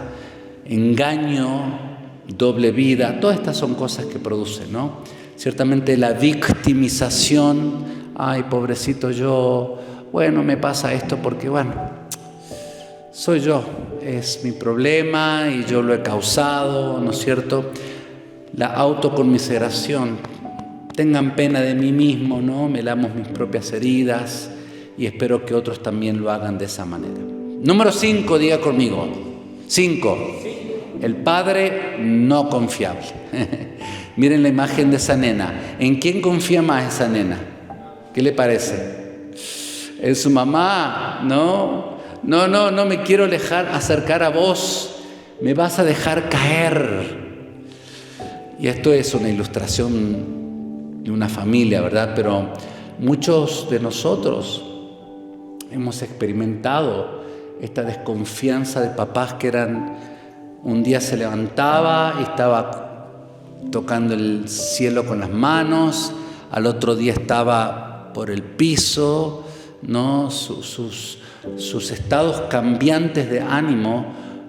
engaño, doble vida. Todas estas son cosas que producen, ¿no? Ciertamente la victimización, ay, pobrecito yo, me pasa esto porque, soy yo, es mi problema y yo lo he causado, ¿no es cierto? La autoconmiseración, tengan pena de mí mismo, ¿no? Me lamo mis propias heridas y espero que otros también lo hagan de esa manera. Número 5, diga conmigo. 5. El padre no confiable. Miren la imagen de esa nena. ¿En quién confía más esa nena? ¿Qué le parece? En su mamá, ¿no? No me quiero acercar a vos. Me vas a dejar caer. Y esto es una ilustración de una familia, ¿verdad? Pero muchos de nosotros hemos experimentado esta desconfianza de papás que un día se levantaba y estaba tocando el cielo con las manos, al otro día estaba por el piso, ¿no? Sus estados cambiantes de ánimo,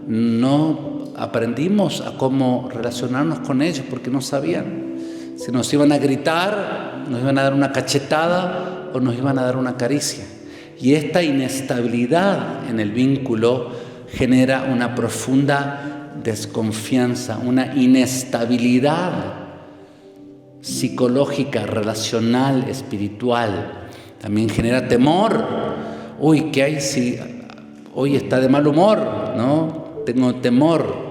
no aprendimos a cómo relacionarnos con ellos porque no sabían si nos iban a gritar, nos iban a dar una cachetada o nos iban a dar una caricia. Y esta inestabilidad en el vínculo genera una profunda desconfianza, una inestabilidad psicológica, relacional, espiritual. También genera temor. Uy, ¿qué hay si hoy está de mal humor? ¿No? Tengo temor,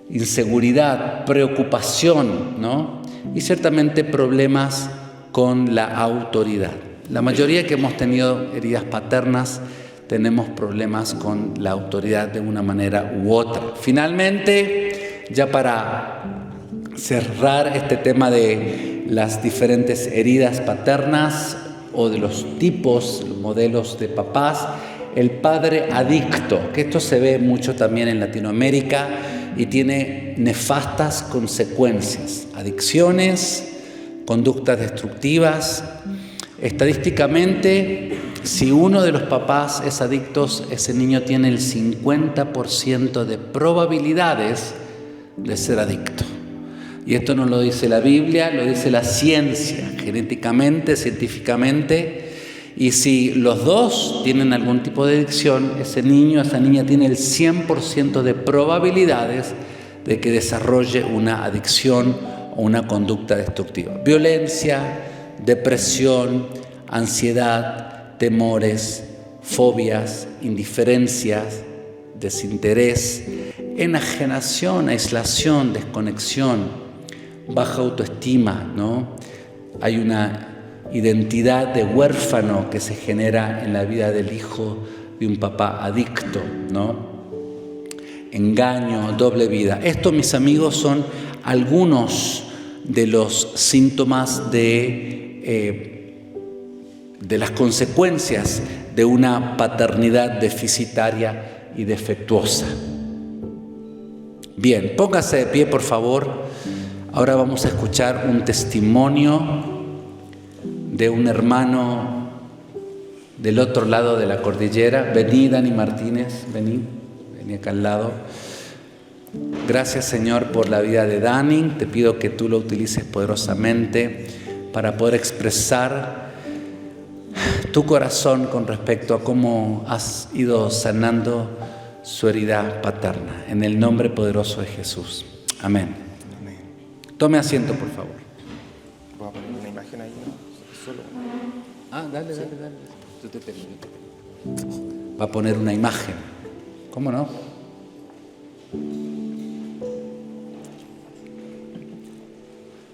inseguridad, preocupación, ¿no? Y ciertamente problemas con la autoridad. La mayoría que hemos tenido heridas paternas tenemos problemas con la autoridad de una manera u otra. Finalmente, ya para cerrar este tema de las diferentes heridas paternas o de los tipos, los modelos de papás, el padre adicto, que esto se ve mucho también en Latinoamérica y tiene nefastas consecuencias, adicciones, conductas destructivas. Estadísticamente, si uno de los papás es adicto, ese niño tiene el 50% de probabilidades de ser adicto. Y esto no lo dice la Biblia, lo dice la ciencia, genéticamente, científicamente. Y si los dos tienen algún tipo de adicción, ese niño, esa niña tiene el 100% de probabilidades de que desarrolle una adicción o una conducta destructiva. Violencia, depresión, ansiedad, temores, fobias, indiferencias, desinterés, enajenación, aislación, desconexión, baja autoestima, ¿no? Hay una identidad de huérfano que se genera en la vida del hijo de un papá adicto, ¿no? Engaño, doble vida. Esto, mis amigos, son algunos de los síntomas de las consecuencias de una paternidad deficitaria y defectuosa. Bien, póngase de pie, por favor. Ahora vamos a escuchar un testimonio de un hermano del otro lado de la cordillera. Vení, Dani Martínez, vení acá al lado. Gracias, Señor, por la vida de Dani. Te pido que tú lo utilices poderosamente para poder expresar tu corazón con respecto a cómo has ido sanando su herida paterna. En el nombre poderoso de Jesús. Amén. Amén. Tome asiento, por favor. Voy a poner una imagen ahí, ¿no? Solo. Dale. Tú te terminas. Va a poner una imagen. ¿Cómo no?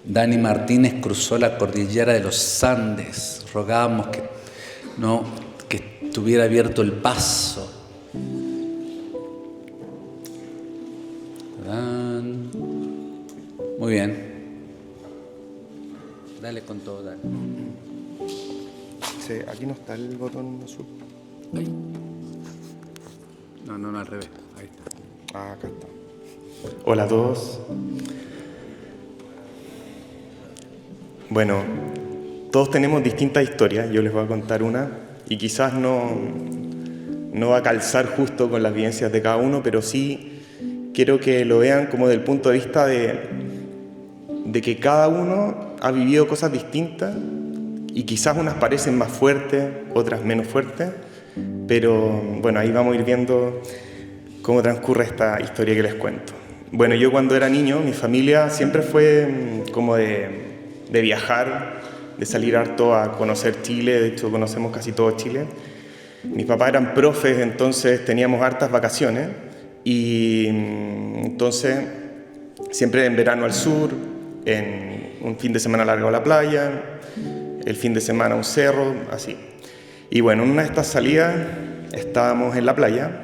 Dani Martínez cruzó la cordillera de los Andes. Rogábamos que estuviera abierto el paso. Muy bien. Dale con todo, dale. Sí, aquí no está el botón azul. Ahí. No, al revés. Ahí está. Acá está. Hola a todos. Bueno, todos tenemos distintas historias. Yo les voy a contar una y quizás no va a calzar justo con las vivencias de cada uno, pero sí quiero que lo vean como del punto de vista de que cada uno ha vivido cosas distintas y quizás unas parecen más fuertes, otras menos fuertes, Pero bueno, ahí vamos a ir viendo cómo transcurre esta historia que les cuento. Bueno, yo cuando era niño, mi familia siempre fue como de viajar, de salir harto a conocer Chile. De hecho, conocemos casi todo Chile. Mis papás eran profes, entonces teníamos hartas vacaciones. Y entonces, siempre en verano al sur, en un fin de semana largo a la playa, el fin de semana a un cerro, así. Y bueno, en una de estas salidas estábamos en la playa,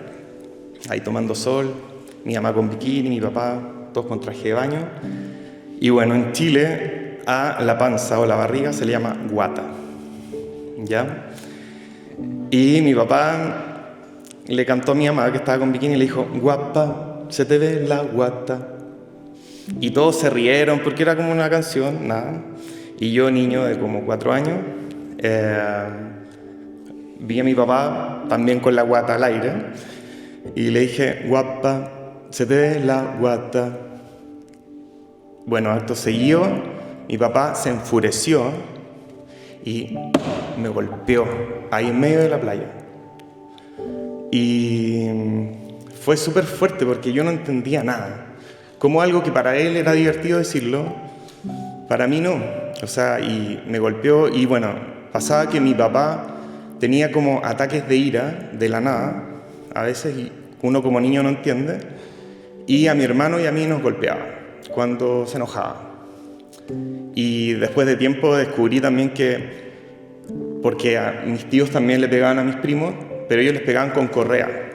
ahí tomando sol, mi mamá con bikini, mi papá, todos con traje de baño. Y bueno, en Chile a la panza o la barriga se le llama guata, ¿ya? Y mi papá le cantó a mi mamá que estaba con bikini y le dijo: guapa, se te ve la guata. Y todos se rieron porque era como una canción, nada. Y yo, niño de como 4 años, vi a mi papá también con la guata al aire y le dije: guapa, se te ve la guata. Bueno, acto seguido, mi papá se enfureció y me golpeó ahí en medio de la playa. Y fue súper fuerte porque yo no entendía nada. Como algo que para él era divertido decirlo, para mí no. O sea, y me golpeó y bueno, pasaba que mi papá tenía como ataques de ira de la nada, a veces uno como niño no entiende, y a mi hermano y a mí nos golpeaba cuando se enojaba. Y después de tiempo descubrí también que, porque a mis tíos también le pegaban a mis primos, pero ellos les pegaban con correa.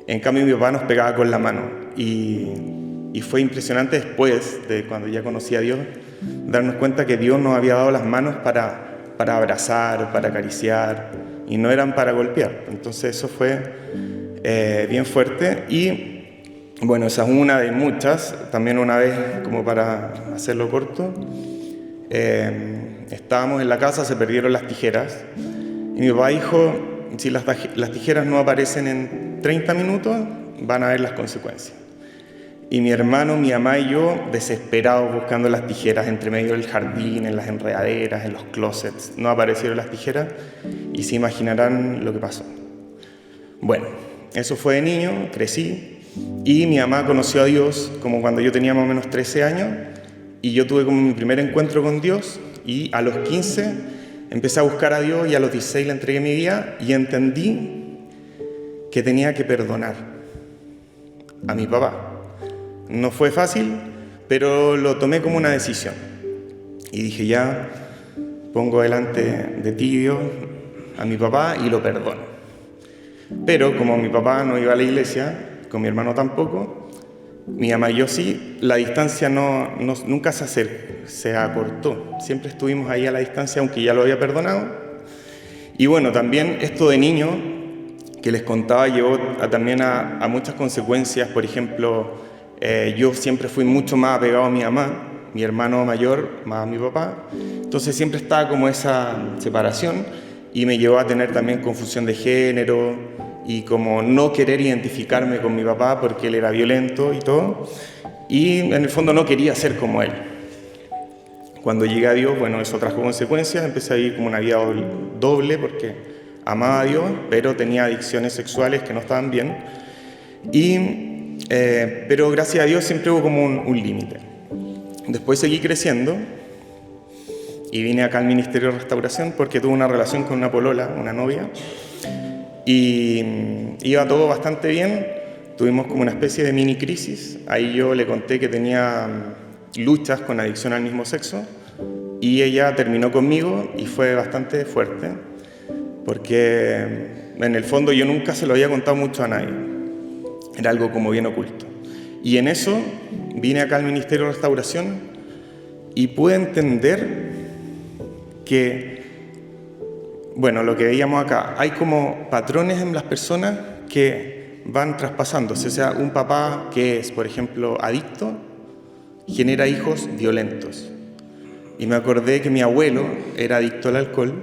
En cambio mi papá nos pegaba con la mano. Y fue impresionante después, de cuando ya conocí a Dios, darnos cuenta que Dios nos había dado las manos para abrazar, para acariciar, y no eran para golpear. Entonces eso fue bien fuerte. Y bueno, esa es una de muchas. También una vez, como para hacerlo corto, estábamos en la casa, se perdieron las tijeras, y mi papá dijo: si las tijeras no aparecen en 30 minutos, van a ver las consecuencias. Y mi hermano, mi mamá y yo, desesperados buscando las tijeras entre medio del jardín, en las enredaderas, en los closets. No aparecieron las tijeras y se imaginarán lo que pasó. Bueno, eso fue de niño, crecí, y mi mamá conoció a Dios como cuando yo tenía más o menos 13 años, y yo tuve como mi primer encuentro con Dios, y a los 15 empecé a buscar a Dios, y a los 16 le entregué mi vida y entendí que tenía que perdonar a mi papá. No fue fácil, pero lo tomé como una decisión. Y dije: ya, pongo delante de ti, Dios, a mi papá y lo perdono. Pero como mi papá no iba a la iglesia, con mi hermano tampoco, mi mamá y yo sí, la distancia nunca se acortó. Siempre estuvimos ahí a la distancia, aunque ya lo había perdonado. Y bueno, también esto de niño que les contaba llevó también a muchas consecuencias. Por ejemplo, yo siempre fui mucho más apegado a mi mamá, mi hermano mayor más a mi papá. Entonces siempre estaba como esa separación, y me llevó a tener también confusión de género y como no querer identificarme con mi papá porque él era violento y todo. Y en el fondo no quería ser como él. Cuando llegué a Dios, bueno, eso trajo consecuencias. Empecé a vivir como una vida doble porque amaba a Dios, pero tenía adicciones sexuales que no estaban bien. Pero gracias a Dios siempre hubo como un límite. Después seguí creciendo y vine acá al Ministerio de Restauración porque tuve una relación con una polola, una novia, y iba todo bastante bien. Tuvimos como una especie de mini crisis. Ahí yo le conté que tenía luchas con adicción al mismo sexo, y ella terminó conmigo, y fue bastante fuerte porque en el fondo yo nunca se lo había contado mucho a nadie. Era algo como bien oculto. Y en eso vine acá al Ministerio de Restauración y pude entender que, bueno, lo que veíamos acá, hay como patrones en las personas que van traspasándose. O sea, un papá que es, por ejemplo, adicto, genera hijos violentos. Y me acordé que mi abuelo era adicto al alcohol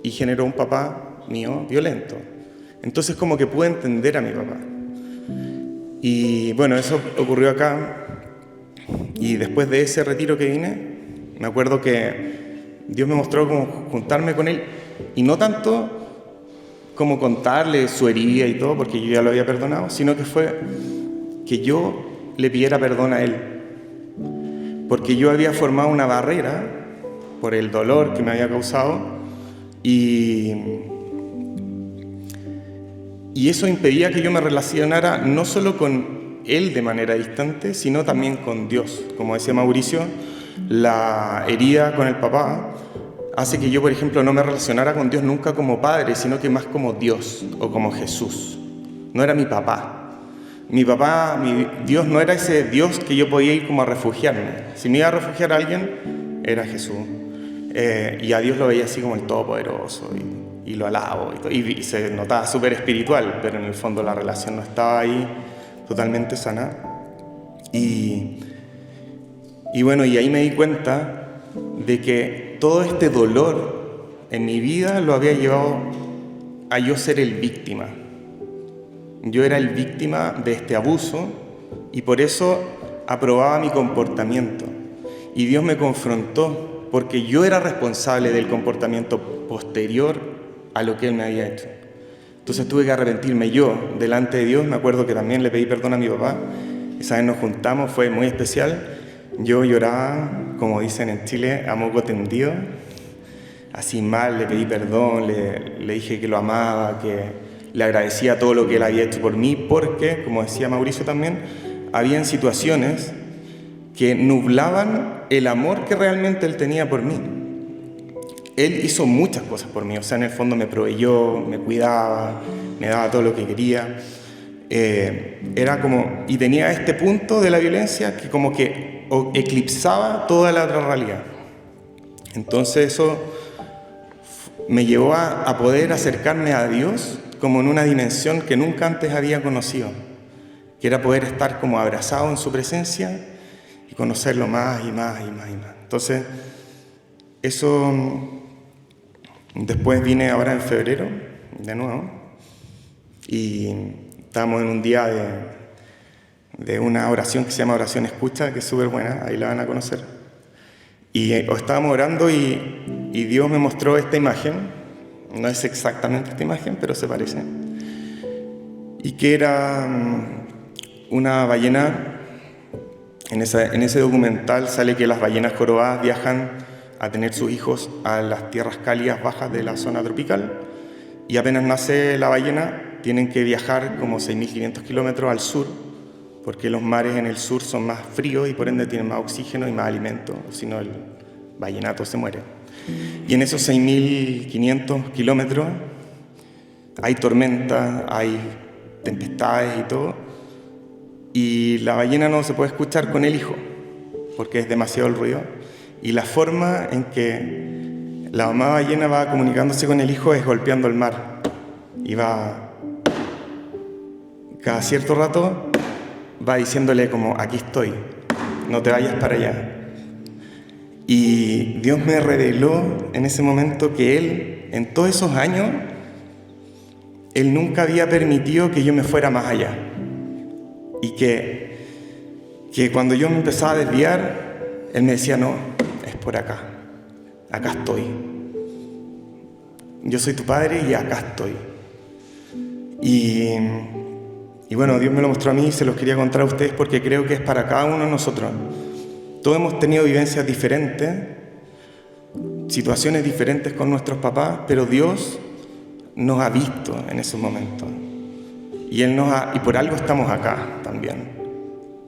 y generó un papá mío violento. Entonces como que pude entender a mi papá. Y bueno, eso ocurrió acá, y después de ese retiro que vine, me acuerdo que Dios me mostró cómo juntarme con Él, y no tanto como contarle su herida y todo, porque yo ya lo había perdonado, sino que fue que yo le pidiera perdón a él. Porque yo había formado una barrera por el dolor que me había causado y eso impedía que yo me relacionara no solo con él de manera distante, sino también con Dios. Como decía Mauricio, la herida con el papá hace que yo, por ejemplo, no me relacionara con Dios nunca como padre, sino que más como Dios o como Jesús. No era mi papá. Mi papá, Dios no era ese Dios que yo podía ir como a refugiarme. Si me iba a refugiar a alguien, era Jesús. Y a Dios lo veía así como el Todopoderoso y lo alabo. Y se notaba súper espiritual, pero en el fondo la relación no estaba ahí totalmente sana. Y bueno, y ahí me di cuenta de que todo este dolor en mi vida lo había llevado a yo ser el víctima. Yo era el víctima de este abuso y por eso aprobaba mi comportamiento. Y Dios me confrontó porque yo era responsable del comportamiento posterior a lo que Él me había hecho. Entonces tuve que arrepentirme yo delante de Dios. Me acuerdo que también le pedí perdón a mi papá. Esa vez nos juntamos, fue muy especial. Yo lloraba, como dicen en Chile, a moco tendido. Así mal, le pedí perdón, le dije que lo amaba, que le agradecía todo lo que Él había hecho por mí, porque, como decía Mauricio también, habían situaciones que nublaban el amor que realmente Él tenía por mí. Él hizo muchas cosas por mí, o sea, en el fondo me proveyó, me cuidaba, me daba todo lo que quería. Era como, y tenía este punto de la violencia que como que eclipsaba toda la otra realidad. Entonces eso me llevó a poder acercarme a Dios como en una dimensión que nunca antes había conocido, que era poder estar como abrazado en su presencia y conocerlo más y más y más y más. Entonces, eso después vine ahora en febrero, de nuevo, y estábamos en un día de una oración que se llama Oración Escucha, que es súper buena, ahí la van a conocer. Y estábamos orando y Dios me mostró esta imagen. No es exactamente esta imagen, pero se parece. Y que era una ballena. En ese documental sale que las ballenas jorobadas viajan a tener sus hijos a las tierras cálidas bajas de la zona tropical. Y apenas nace la ballena, tienen que viajar como 6.500 kilómetros al sur, porque los mares en el sur son más fríos y por ende tienen más oxígeno y más alimento, si no el ballenato se muere. Y en esos 6.500 kilómetros hay tormentas, hay tempestades y todo, y la ballena no se puede escuchar con el hijo, porque es demasiado el ruido, y la forma en que la mamá ballena va comunicándose con el hijo es golpeando el mar, y va, cada cierto rato, va diciéndole como, aquí estoy, no te vayas para allá. Y Dios me reveló en ese momento que Él, en todos esos años, Él nunca había permitido que yo me fuera más allá. Y que cuando yo me empezaba a desviar, Él me decía, no, es por acá, acá estoy. Yo soy tu padre y acá estoy. Y bueno, Dios me lo mostró a mí y se los quería contar a ustedes porque creo que es para cada uno de nosotros. Todos hemos tenido vivencias diferentes, situaciones diferentes con nuestros papás, pero Dios nos ha visto en esos momentos. Y y por algo estamos acá también.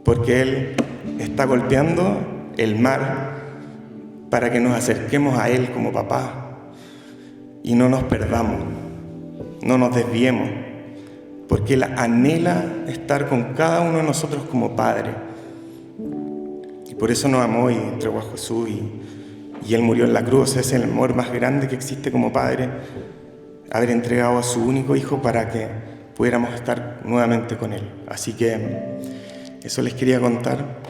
Porque Él está golpeando el mar para que nos acerquemos a Él como papá y no nos perdamos, no nos desviemos. Porque Él anhela estar con cada uno de nosotros como Padre. Y por eso nos amó y entregó a Jesús y Él murió en la cruz. Ese es el amor más grande que existe como Padre, haber entregado a su único Hijo para que pudiéramos estar nuevamente con Él. Así que eso les quería contar.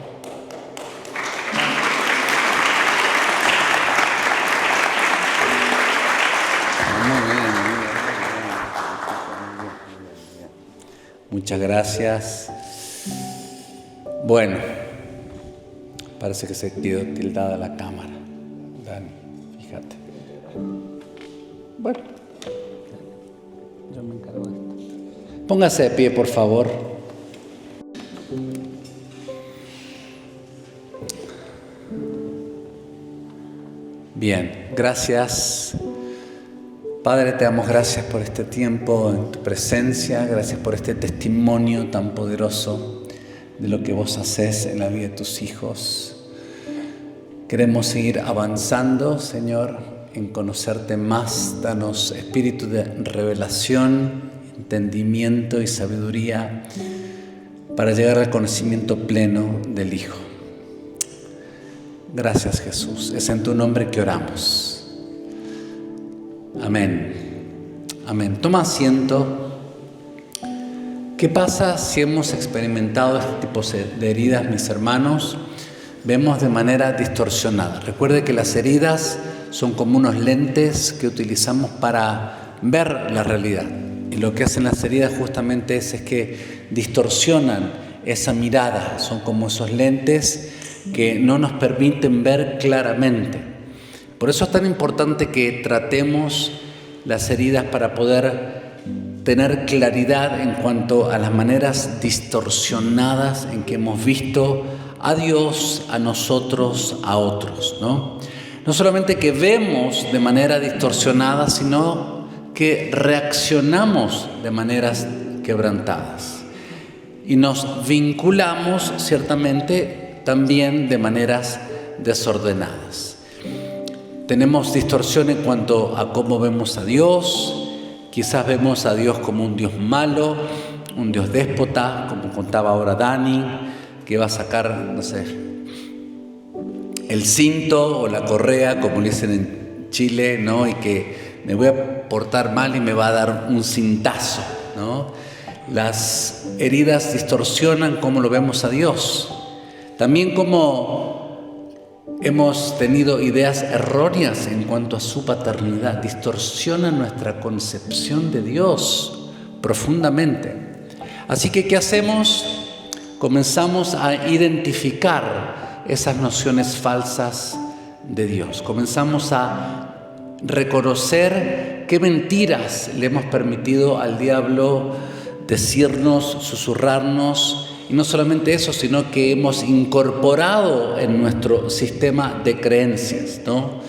Muchas gracias. Bueno, parece que se quedó tildada la cámara. Dani, fíjate. Bueno, Póngase de pie, por favor. Bien, gracias. Padre, te damos gracias por este tiempo en tu presencia, gracias por este testimonio tan poderoso de lo que vos hacés en la vida de tus hijos. Queremos seguir avanzando, Señor, en conocerte más. Danos espíritu de revelación, entendimiento y sabiduría para llegar al conocimiento pleno del Hijo. Gracias, Jesús. Es en tu nombre que oramos. Amén. Amén. Toma asiento. ¿Qué pasa si hemos experimentado este tipo de heridas, mis hermanos? Vemos de manera distorsionada. Recuerde que las heridas son como unos lentes que utilizamos para ver la realidad. Y lo que hacen las heridas justamente es que distorsionan esa mirada. Son como esos lentes que no nos permiten ver claramente. Por eso es tan importante que tratemos las heridas para poder tener claridad en cuanto a las maneras distorsionadas en que hemos visto a Dios, a nosotros, a otros, ¿no? No solamente que vemos de manera distorsionada, sino que reaccionamos de maneras quebrantadas. Y nos vinculamos ciertamente también de maneras desordenadas. Tenemos distorsión en cuanto a cómo vemos a Dios. Quizás vemos a Dios como un Dios malo, un Dios déspota, como contaba ahora Dani, que va a sacar, no sé, el cinto o la correa, como le dicen en Chile, ¿no? Y que me voy a portar mal y me va a dar un cintazo, ¿no? Las heridas distorsionan cómo lo vemos a Dios. También como hemos tenido ideas erróneas en cuanto a su paternidad, distorsionan nuestra concepción de Dios profundamente. Así que, ¿qué hacemos? Comenzamos a identificar esas nociones falsas de Dios. Comenzamos a reconocer qué mentiras le hemos permitido al diablo decirnos, susurrarnos. Y no solamente eso, sino que hemos incorporado en nuestro sistema de creencias, ¿no?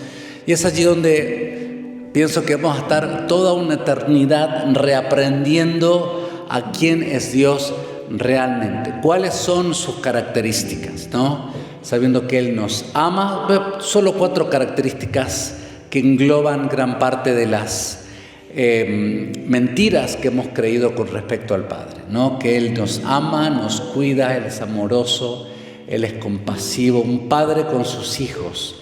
Y es allí donde pienso que vamos a estar toda una eternidad reaprendiendo a quién es Dios realmente, cuáles son sus características, ¿no? Sabiendo que Él nos ama. Solo 4 características que engloban gran parte de las mentiras que hemos creído con respecto al Padre, ¿no? Que Él nos ama, nos cuida, Él es amoroso, Él es compasivo, un padre con sus hijos,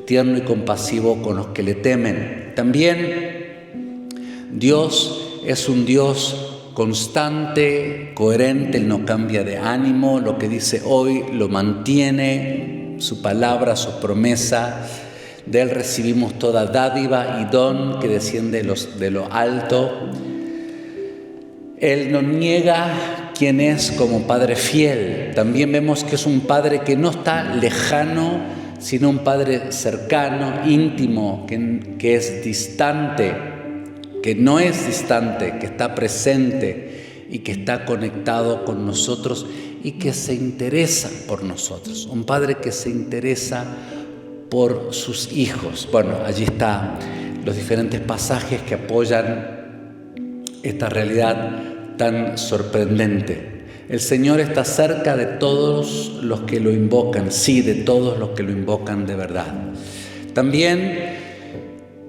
tierno y compasivo con los que le temen. También Dios es un Dios constante, coherente, Él no cambia de ánimo, lo que dice hoy lo mantiene, su palabra, su promesa. De Él recibimos toda dádiva y don que desciende de lo alto. Él nos niega quién es como Padre fiel. También vemos que es un Padre que no está lejano, sino un Padre cercano, íntimo, que es distante, que no es distante, que está presente y que está conectado con nosotros y que se interesa por nosotros. Un Padre que se interesa por sus hijos. Bueno, allí están los diferentes pasajes que apoyan esta realidad tan sorprendente. El Señor está cerca de todos los que lo invocan, sí, de todos los que lo invocan de verdad. También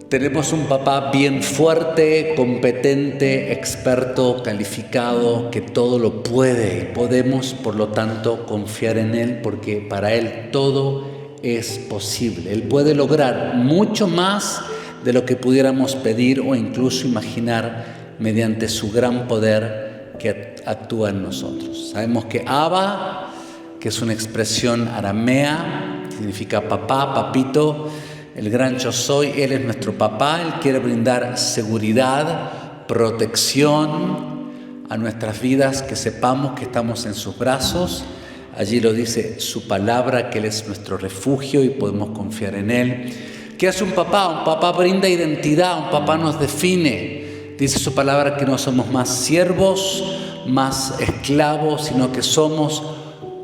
tenemos un papá bien fuerte, competente, experto, calificado, que todo lo puede. Y podemos, por lo tanto, confiar en Él, porque para Él todo es posible. Él puede lograr mucho más de lo que pudiéramos pedir o incluso imaginar mediante su gran poder que actúa en nosotros. Sabemos que Abba, que es una expresión aramea, significa papá, papito, el gran yo soy, Él es nuestro papá. Él quiere brindar seguridad, protección a nuestras vidas, que sepamos que estamos en sus brazos. Allí lo dice su palabra, que Él es nuestro refugio y podemos confiar en Él. ¿Qué hace un papá? Un papá brinda identidad, un papá nos define. Dice su palabra que no somos más siervos, más esclavos, sino que somos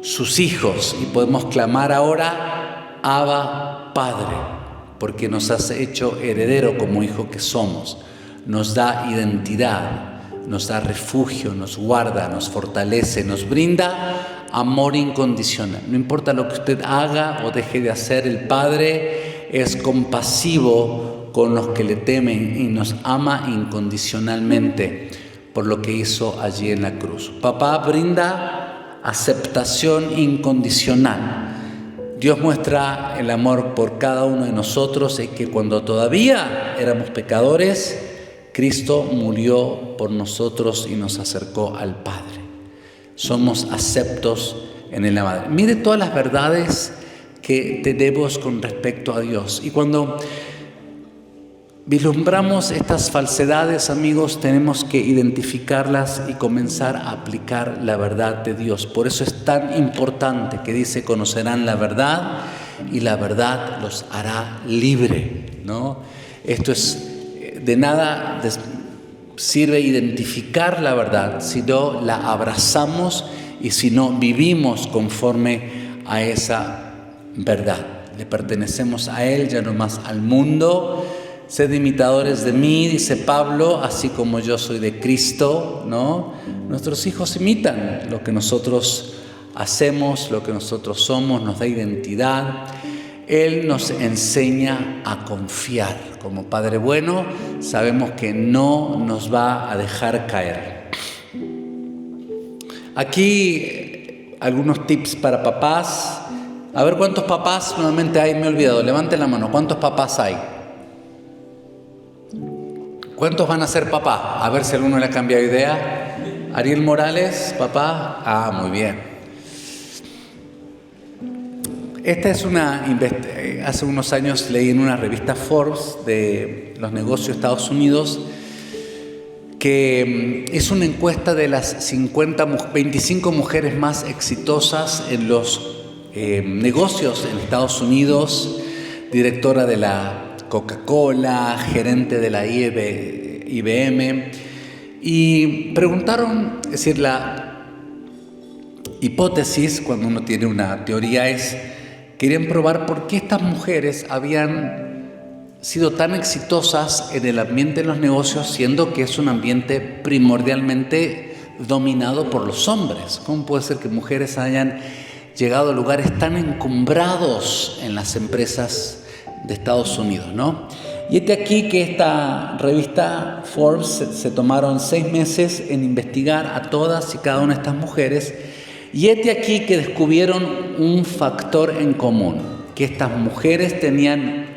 sus hijos y podemos clamar ahora, Abba, Padre, porque nos has hecho heredero como hijo que somos. Nos da identidad, nos da refugio, nos guarda, nos fortalece, nos brinda amor incondicional. No importa lo que usted haga o deje de hacer, el Padre es compasivo con los que le temen y nos ama incondicionalmente por lo que hizo allí en la cruz. Papá brinda aceptación incondicional. Dios muestra el amor por cada uno de nosotros y que cuando todavía éramos pecadores, Cristo murió por nosotros y nos acercó al Padre. Somos aceptos en el amado. Mire todas las verdades que tenemos con respecto a Dios. Y cuando vislumbramos estas falsedades, amigos, tenemos que identificarlas y comenzar a aplicar la verdad de Dios. Por eso es tan importante que dice, conocerán la verdad y la verdad los hará libre, ¿no? Esto es, de nada sirve identificar la verdad si no la abrazamos y si no vivimos conforme a esa verdad. Le pertenecemos a Él, ya no más al mundo. Sed imitadores de mí, dice Pablo, así como yo soy de Cristo, ¿no? Nuestros hijos imitan lo que nosotros hacemos, lo que nosotros somos, nos da identidad. Él nos enseña a confiar. Como Padre bueno, sabemos que no nos va a dejar caer. Aquí algunos tips para papás. A ver cuántos papás nuevamente hay, me he olvidado. Levanten la mano. ¿Cuántos papás hay? ¿Cuántos van a ser papá? A ver si alguno le ha cambiado idea. Ariel Morales, papá. Ah, muy bien. Esta es hace unos años leí en una revista Forbes de los negocios de Estados Unidos que es una encuesta de las 25 mujeres más exitosas en los negocios en Estados Unidos, directora de la Coca-Cola, gerente de la IBM, y preguntaron, es decir, la hipótesis cuando uno tiene una teoría es, querían probar por qué estas mujeres habían sido tan exitosas en el ambiente de los negocios, siendo que es un ambiente primordialmente dominado por los hombres. ¿Cómo puede ser que mujeres hayan llegado a lugares tan encumbrados en las empresas de Estados Unidos, ¿no? Y aquí que esta revista Forbes se tomaron 6 meses en investigar a todas y cada una de estas mujeres. Y aquí que descubrieron un factor en común, que estas mujeres tenían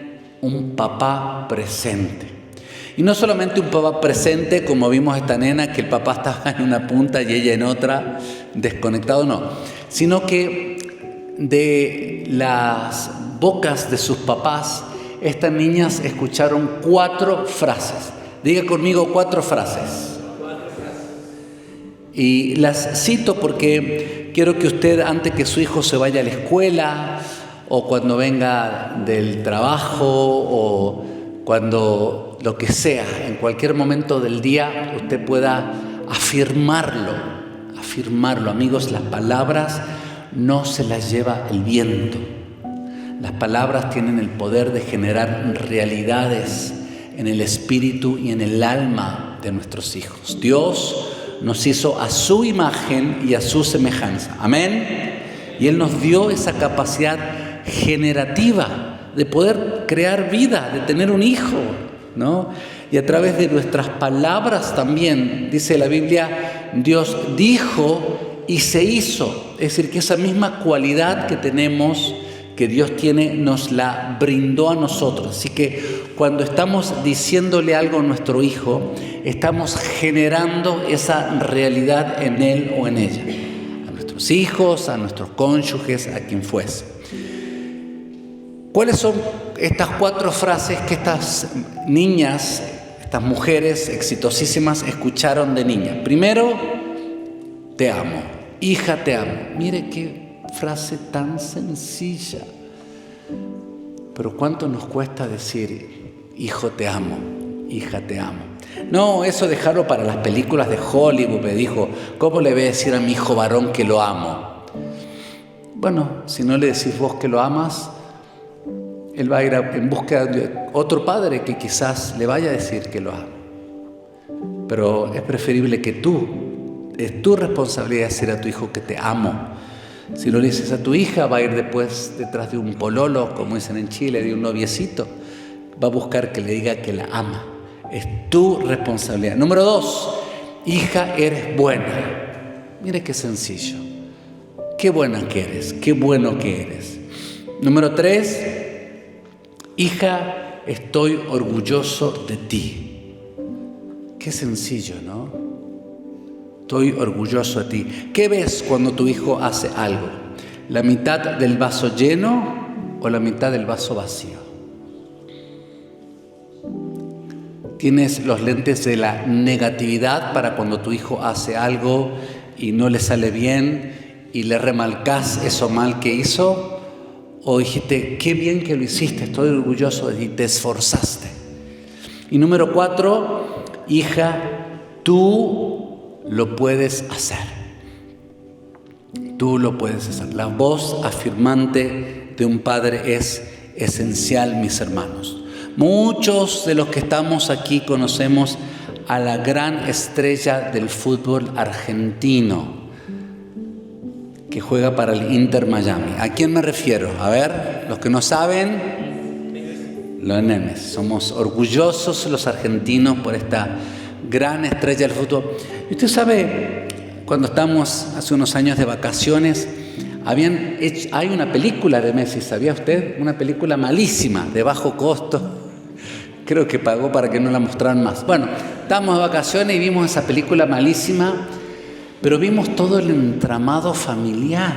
un papá presente. Y no solamente un papá presente, como vimos esta nena, que el papá estaba en una punta y ella en otra, desconectado, no. Sino que de las bocas de sus papás, estas niñas escucharon 4 frases. Diga conmigo 4 frases. Y las cito porque quiero que usted, antes que su hijo se vaya a la escuela, o cuando venga del trabajo, o cuando lo que sea, en cualquier momento del día, usted pueda afirmarlo. Amigos, las palabras no se las lleva el viento. Las palabras tienen el poder de generar realidades en el espíritu y en el alma de nuestros hijos. Dios nos hizo a su imagen y a su semejanza. Amén. Y Él nos dio esa capacidad generativa de poder crear vida, de tener un hijo, ¿no? Y a través de nuestras palabras también, dice la Biblia, Dios dijo y se hizo. Es decir, que esa misma cualidad que tenemos, que Dios tiene, nos la brindó a nosotros. Así que cuando estamos diciéndole algo a nuestro hijo, estamos generando esa realidad en él o en ella. A nuestros hijos, a nuestros cónyuges, a quien fuese. ¿Cuáles son estas 4 frases que estas niñas, estas mujeres exitosísimas escucharon de niña? Primero, te amo. Hija, te amo. Mire qué frase tan sencilla, pero cuánto nos cuesta decir, hijo te amo, hija te amo. No, eso dejarlo para las películas de Hollywood, me dijo. ¿Cómo le voy a decir a mi hijo varón que lo amo? Bueno, si no le decís vos que lo amas, él va a ir en búsqueda de otro padre que quizás le vaya a decir que lo ama. Pero es preferible que es tu responsabilidad decir a tu hijo que te amo. Si no le dices a tu hija, va a ir después detrás de un pololo, como dicen en Chile, de un noviecito. Va a buscar que le diga que la ama. Es tu responsabilidad. Número 2, hija, eres buena. Mire qué sencillo. Qué buena que eres, qué bueno que eres. Número 3, hija, estoy orgulloso de ti. Qué sencillo, ¿no? Estoy orgulloso de ti. ¿Qué ves cuando tu hijo hace algo? ¿La mitad del vaso lleno o la mitad del vaso vacío? Tienes los lentes de la negatividad para cuando tu hijo hace algo y no le sale bien y le remarcás eso mal que hizo, o dijiste, qué bien que lo hiciste, estoy orgulloso de ti, te esforzaste. Y número 4, hija, tú lo puedes hacer. Tú lo puedes hacer. La voz afirmante de un padre es esencial, mis hermanos. Muchos de los que estamos aquí conocemos a la gran estrella del fútbol argentino que juega para el Inter Miami. ¿A quién me refiero? A ver, los que no saben, los Nemes. Somos orgullosos los argentinos por esta gran estrella del fútbol. Y usted sabe, cuando estamos hace unos años de vacaciones, hay una película de Messi, ¿sabía usted? Una película malísima, de bajo costo. Creo que pagó para que no la mostraran más. Bueno, estábamos de vacaciones y vimos esa película malísima, pero vimos todo el entramado familiar,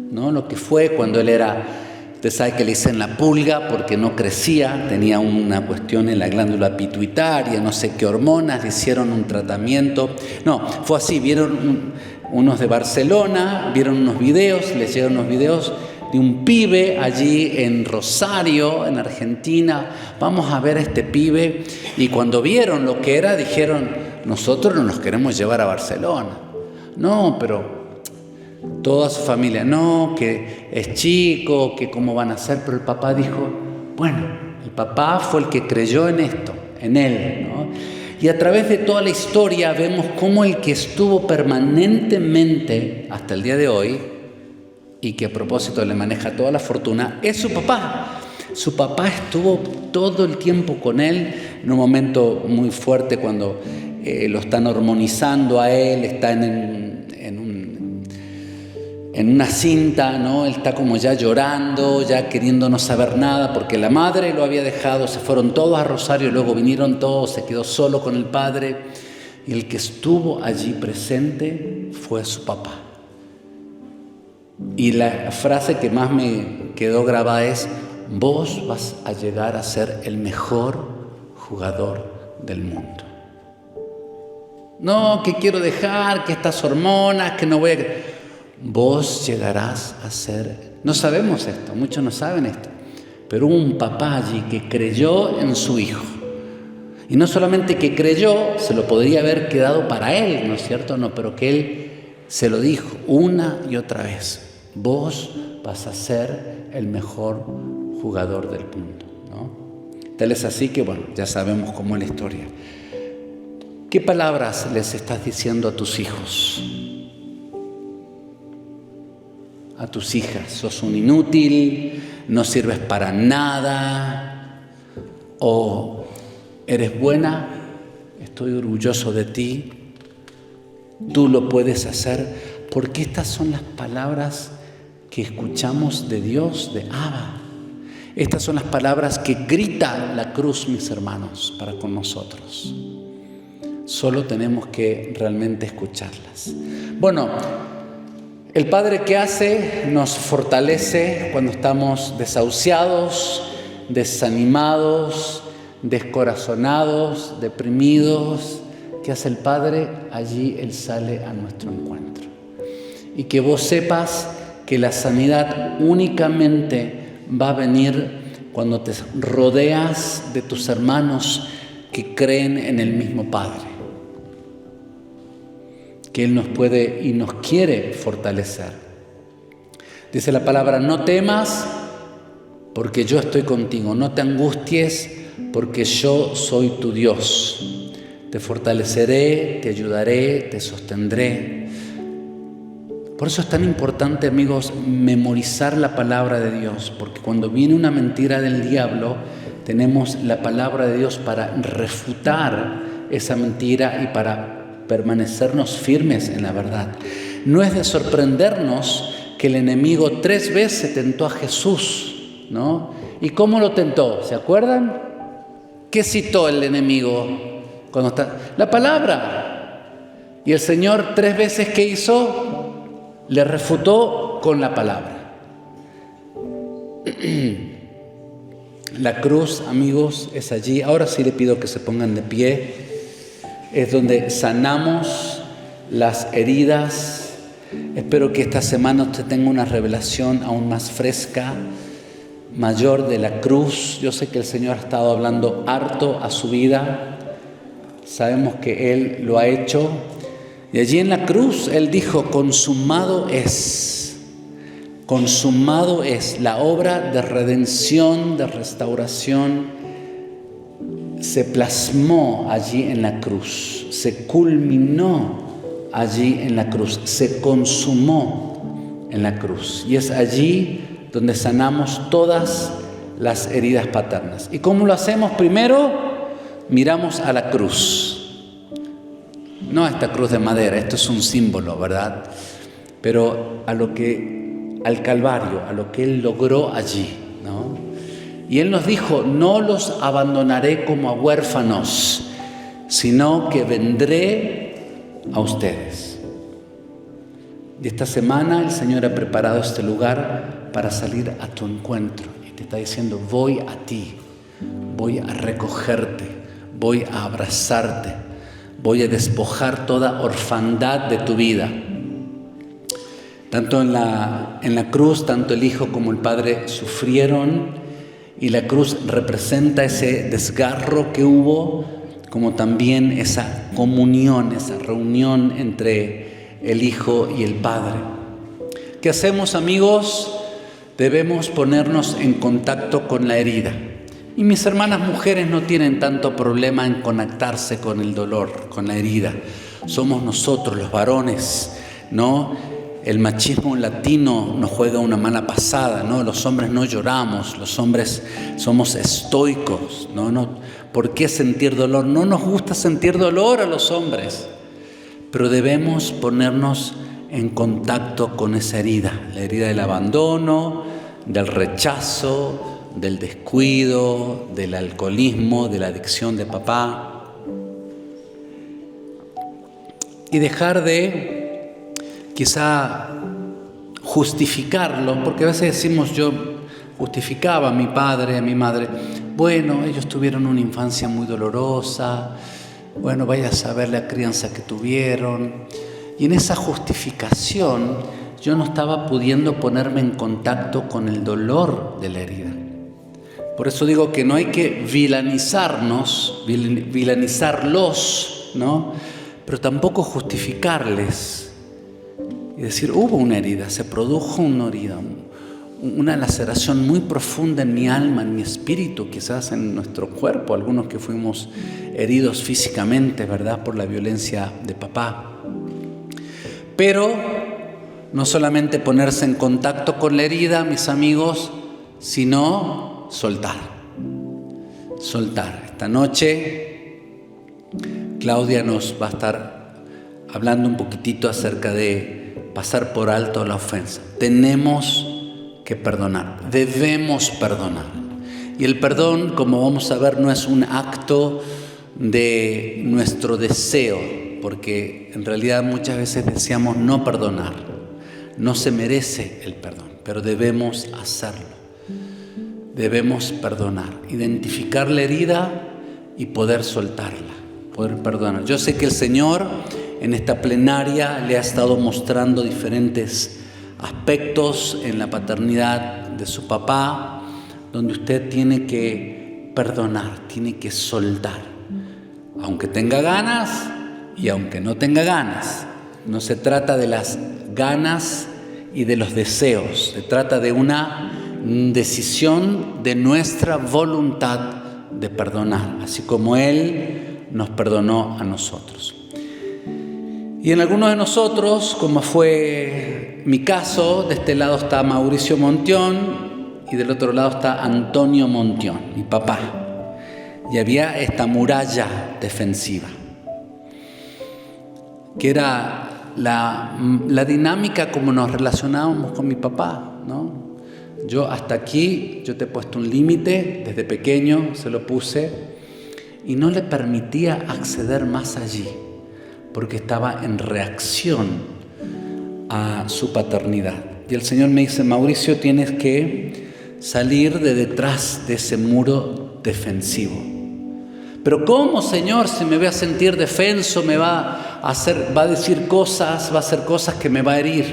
¿no? Lo que fue cuando él era, usted sabe que le dicen la pulga porque no crecía, tenía una cuestión en la glándula pituitaria, no sé qué hormonas, le hicieron un tratamiento. No, fue así, vieron unos de Barcelona, vieron unos videos, les llegaron unos videos de un pibe allí en Rosario, en Argentina. Vamos a ver a este pibe. Y cuando vieron lo que era, dijeron, nosotros no nos queremos llevar a Barcelona. No, pero toda su familia, no, que es chico, que cómo van a hacer. Pero el papá dijo, bueno, el papá fue el que creyó en esto, en él, ¿no? Y a través de toda la historia vemos cómo el que estuvo permanentemente hasta el día de hoy, y que a propósito le maneja toda la fortuna, es su papá. Su papá estuvo todo el tiempo con él, en un momento muy fuerte cuando lo están hormonizando a él, está en una cinta, ¿no? Él está como ya llorando, ya queriendo no saber nada, porque la madre lo había dejado, se fueron todos a Rosario, luego vinieron todos, se quedó solo con el padre, y el que estuvo allí presente fue su papá. Y la frase que más me quedó grabada es, vos vas a llegar a ser el mejor jugador del mundo. No, que quiero dejar, que estas hormonas, que no voy a... Vos llegarás a ser... No sabemos esto, muchos no saben esto, pero hubo un papá allí que creyó en su hijo. Y no solamente que creyó, se lo podría haber quedado para él, ¿no es cierto? No, pero que él se lo dijo una y otra vez. Vos vas a ser el mejor jugador del mundo, ¿no? Tal es así que, bueno, ya sabemos cómo es la historia. ¿Qué palabras les estás diciendo a tus hijos? A tus hijas, sos un inútil, no sirves para nada, o eres buena, estoy orgulloso de ti, tú lo puedes hacer, porque estas son las palabras que escuchamos de Dios, de Abba. Estas son las palabras que grita la cruz, mis hermanos, para con nosotros. Solo tenemos que realmente escucharlas. Bueno, el Padre que hace nos fortalece cuando estamos desahuciados, desanimados, descorazonados, deprimidos. ¿Qué hace el Padre? Allí Él sale a nuestro encuentro. Y que vos sepas que la sanidad únicamente va a venir cuando te rodeas de tus hermanos que creen en el mismo Padre, que Él nos puede y nos quiere fortalecer. Dice la palabra: no temas porque yo estoy contigo, no te angusties porque yo soy tu Dios. Te fortaleceré, te ayudaré, te sostendré. Por eso es tan importante, amigos, memorizar la palabra de Dios, porque cuando viene una mentira del diablo, tenemos la palabra de Dios para refutar esa mentira y para permanecernos firmes en la verdad. No es de sorprendernos que el enemigo 3 veces tentó a Jesús, ¿no? ¿Y cómo lo tentó? ¿Se acuerdan? ¿Qué citó el enemigo cuando está? La palabra. Y el Señor 3 veces, ¿qué hizo? Le refutó con la palabra. La cruz, amigos, es allí. Ahora sí le pido que se pongan de pie. Es donde sanamos las heridas. Espero que esta semana usted tenga una revelación aún más fresca, mayor de la cruz. Yo sé que el Señor ha estado hablando harto a su vida. Sabemos que Él lo ha hecho. Y allí en la cruz Él dijo: consumado es. Consumado es. La obra de redención, de restauración, se plasmó allí en la cruz. Se culminó allí en la cruz. Se consumó en la cruz. Y es allí donde sanamos todas las heridas paternas. ¿Y cómo lo hacemos? Primero, miramos a la cruz. No a esta cruz de madera, esto es un símbolo, ¿verdad? Pero al Calvario, a lo que Él logró allí, ¿no? Y Él nos dijo: no los abandonaré como a huérfanos, sino que vendré a ustedes. Y esta semana el Señor ha preparado este lugar para salir a tu encuentro. Y te está diciendo: voy a ti, voy a recogerte, voy a abrazarte. Voy a despojar toda orfandad de tu vida. Tanto en la cruz, tanto el Hijo como el Padre sufrieron, y la cruz representa ese desgarro que hubo, como también esa comunión, esa reunión entre el Hijo y el Padre. ¿Qué hacemos, amigos? Debemos ponernos en contacto con la herida. Y mis hermanas mujeres no tienen tanto problema en conectarse con el dolor, con la herida. Somos nosotros, los varones, ¿no? El machismo latino nos juega una mala pasada, ¿no? Los hombres no lloramos, los hombres somos estoicos, ¿no? ¿Por qué sentir dolor? No nos gusta sentir dolor a los hombres, pero debemos ponernos en contacto con esa herida, la herida del abandono, del rechazo, del descuido, del alcoholismo, de la adicción de papá. Y dejar de quizá justificarlo, porque a veces decimos: yo justificaba a mi padre, a mi madre. Bueno, ellos tuvieron una infancia muy dolorosa. Bueno, vaya a saber la crianza que tuvieron. Y en esa justificación yo no estaba pudiendo ponerme en contacto con el dolor de la herida. Por eso digo que no hay que vilanizarlos, ¿no? Pero tampoco justificarles y decir: hubo una herida, se produjo una herida, una laceración muy profunda en mi alma, en mi espíritu, quizás en nuestro cuerpo, algunos que fuimos heridos físicamente, ¿verdad?, por la violencia de papá. Pero no solamente ponerse en contacto con la herida, mis amigos, sino soltar. Esta noche Claudia nos va a estar hablando un poquitito acerca de pasar por alto la ofensa. Tenemos que perdonar, debemos perdonar. Y el perdón, como vamos a ver, no es un acto de nuestro deseo, porque en realidad muchas veces deseamos no perdonar. No se merece el perdón, pero debemos hacerlo. Debemos perdonar, identificar la herida y poder soltarla, poder perdonar. Yo sé que el Señor en esta plenaria le ha estado mostrando diferentes aspectos en la paternidad de su papá, donde usted tiene que perdonar, tiene que soltar. aunque tenga ganas y aunque no tenga ganas. No se trata de las ganas y de los deseos, se trata de una decisión de nuestra voluntad de perdonar, así como Él nos perdonó a nosotros. Y en algunos de nosotros, como fue mi caso, de este lado está Mauricio Montión y del otro lado está Antonio Montión, mi papá. Y había esta muralla defensiva, que era la dinámica como nos relacionábamos con mi papá, ¿no? Yo hasta aquí, yo te he puesto un límite, desde pequeño se lo puse y no le permitía acceder más allí, porque estaba en reacción a su paternidad. Y el Señor me dice: Mauricio, tienes que salir de detrás de ese muro defensivo. Pero ¿cómo, Señor? Si me voy a sentir defenso, va a hacer cosas que me va a herir,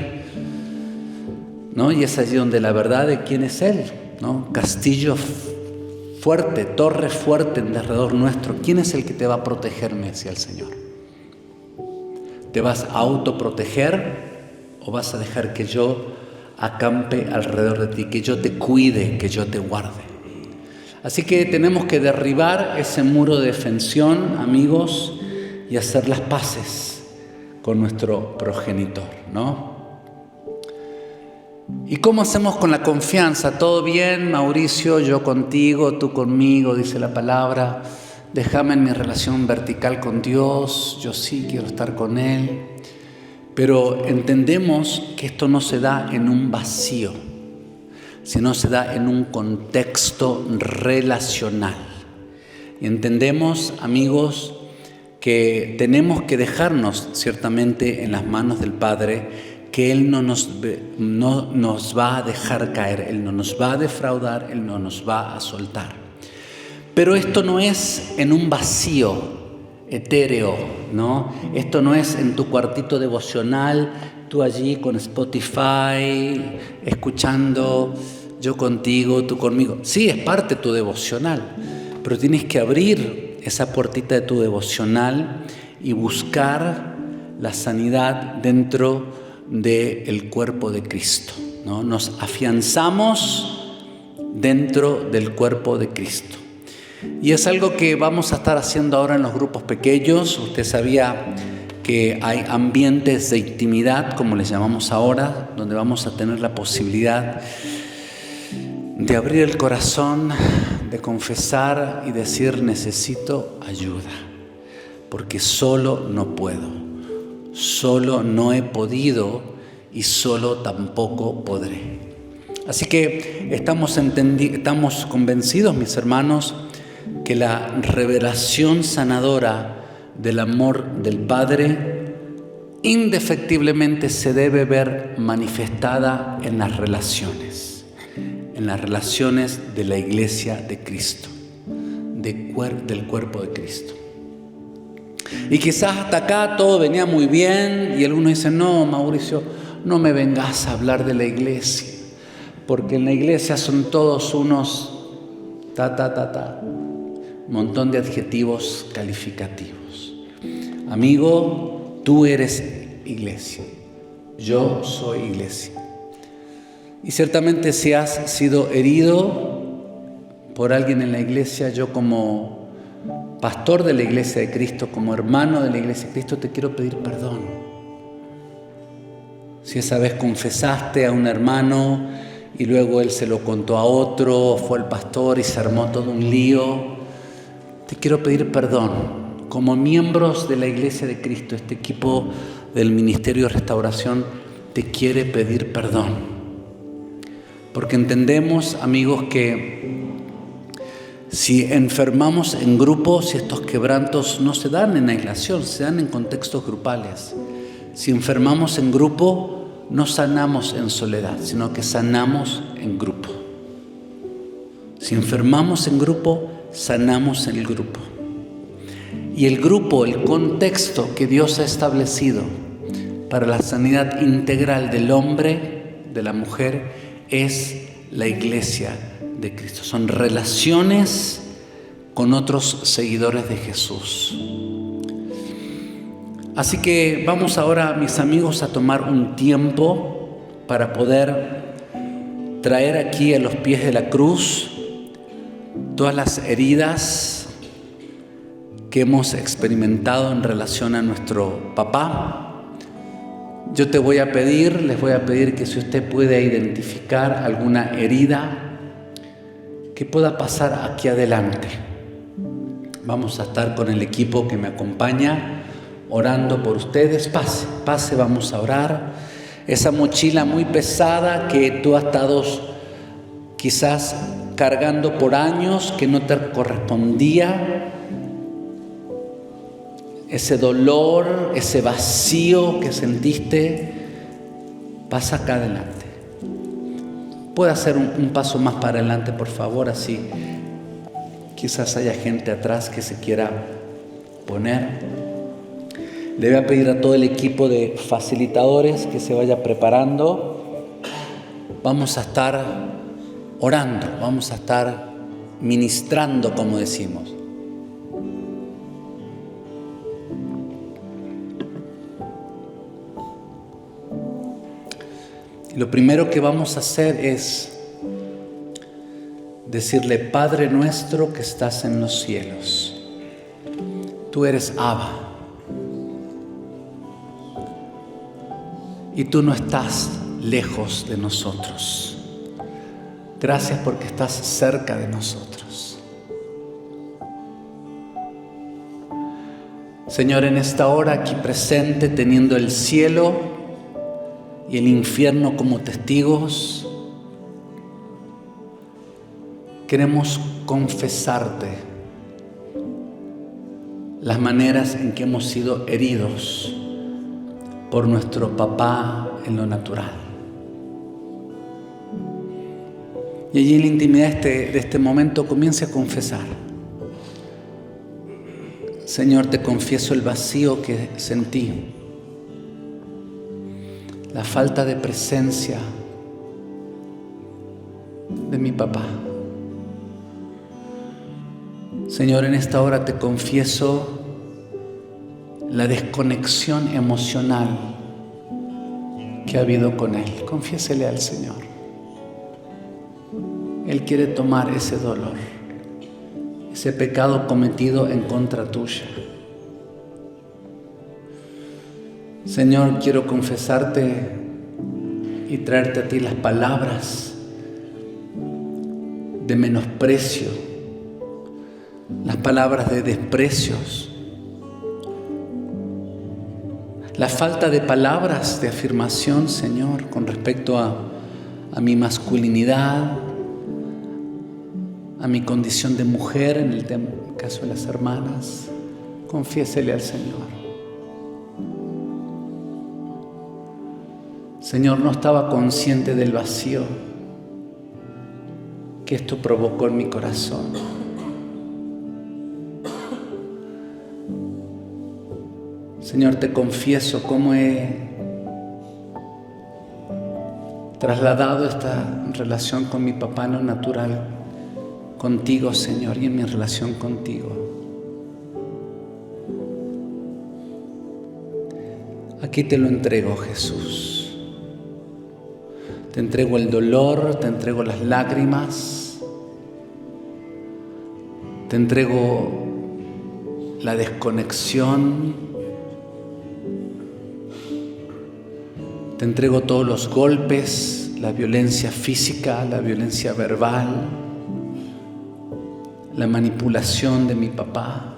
¿no? Y es allí donde la verdad de quién es Él, ¿no? Castillo fuerte, torre fuerte en derredor nuestro. ¿Quién es el que te va a proteger? Me decía el Señor. ¿Te vas a autoproteger o vas a dejar que yo acampe alrededor de ti, que yo te cuide, que yo te guarde? Así que tenemos que derribar ese muro de defensión, amigos, y hacer las paces con nuestro progenitor, ¿no? ¿Y cómo hacemos con la confianza? ¿Todo bien, Mauricio? Yo contigo, tú conmigo, dice la palabra. Déjame en mi relación vertical con Dios, yo sí quiero estar con Él. Pero entendemos que esto no se da en un vacío, sino se da en un contexto relacional. Y entendemos, amigos, que tenemos que dejarnos ciertamente en las manos del Padre, que Él no nos va a dejar caer, Él no nos va a defraudar, Él no nos va a soltar. Pero esto no es en un vacío etéreo, ¿no? Esto no es en tu cuartito devocional, tú allí con Spotify, escuchando yo contigo, tú conmigo. Sí, es parte de tu devocional, pero tienes que abrir esa puertita de tu devocional y buscar la sanidad dentro del cuerpo de Cristo, ¿no? Nos afianzamos dentro del cuerpo de Cristo. Y es algo que vamos a estar haciendo ahora en los grupos pequeños. Usted sabía que hay ambientes de intimidad, como les llamamos ahora, donde vamos a tener la posibilidad de abrir el corazón, de confesar y decir: necesito ayuda, porque solo no puedo, solo no he podido y solo tampoco podré. Así que estamos convencidos, mis hermanos, que la revelación sanadora del amor del Padre indefectiblemente se debe ver manifestada en las relaciones de la iglesia de Cristo, del cuerpo de Cristo. Y quizás hasta acá todo venía muy bien y algunos dicen: no, Mauricio, no me vengas a hablar de la iglesia, porque en la iglesia son todos unos montón de adjetivos calificativos. Amigo, tú eres iglesia, yo soy iglesia. Y ciertamente si has sido herido por alguien en la iglesia, yo como pastor de la iglesia de Cristo, como hermano de la iglesia de Cristo, te quiero pedir perdón. Si esa vez confesaste a un hermano y luego él se lo contó a otro, fue el pastor y se armó todo un lío, te quiero pedir perdón. Como miembros de la iglesia de Cristo, este equipo del Ministerio de Restauración te quiere pedir perdón. Porque entendemos, amigos, que si enfermamos en grupo, si estos quebrantos no se dan en aislación, se dan en contextos grupales. Si enfermamos en grupo, no sanamos en soledad, sino que sanamos en grupo. Si enfermamos en grupo, sanamos en el grupo. Y el grupo, el contexto que Dios ha establecido para la sanidad integral del hombre, de la mujer, es la iglesia Cristo. Son relaciones con otros seguidores de Jesús. Así que vamos ahora, mis amigos, a tomar un tiempo para poder traer aquí a los pies de la cruz todas las heridas que hemos experimentado en relación a nuestro papá. Yo les voy a pedir que si usted puede identificar alguna herida que pueda pasar aquí adelante. Vamos a estar con el equipo que me acompaña orando por ustedes. Pase, vamos a orar. Esa mochila muy pesada que tú has estado quizás cargando por años, que no te correspondía, ese dolor, ese vacío que sentiste, pasa acá adelante. Puede hacer un paso más para adelante, por favor, así quizás haya gente atrás que se quiera poner. Le voy a pedir a todo el equipo de facilitadores que se vaya preparando. Vamos a estar orando, vamos a estar ministrando, como decimos. Y lo primero que vamos a hacer es decirle: Padre nuestro que estás en los cielos, tú eres Abba. Y tú no estás lejos de nosotros. Gracias porque estás cerca de nosotros. Señor, en esta hora aquí presente, teniendo el cielo y el infierno como testigos, queremos confesarte las maneras en que hemos sido heridos por nuestro papá en lo natural. Y allí en la intimidad de este momento comience a confesar: Señor, te confieso el vacío que sentí, la falta de presencia de mi papá. Señor, en esta hora te confieso la desconexión emocional que ha habido con Él. Confiésele al Señor. Él quiere tomar ese dolor, ese pecado cometido en contra tuya. Señor, quiero confesarte y traerte a ti las palabras de menosprecio, las palabras de desprecios, la falta de palabras de afirmación, Señor, con respecto a mi masculinidad, a mi condición de mujer, en el caso de las hermanas. Confiésele al Señor. Señor, no estaba consciente del vacío que esto provocó en mi corazón. Señor, te confieso cómo he trasladado esta relación con mi papá no natural contigo, Señor, y en mi relación contigo. Aquí te lo entrego, Jesús. Te entrego el dolor, te entrego las lágrimas, te entrego la desconexión, te entrego todos los golpes, la violencia física, la violencia verbal, la manipulación de mi papá.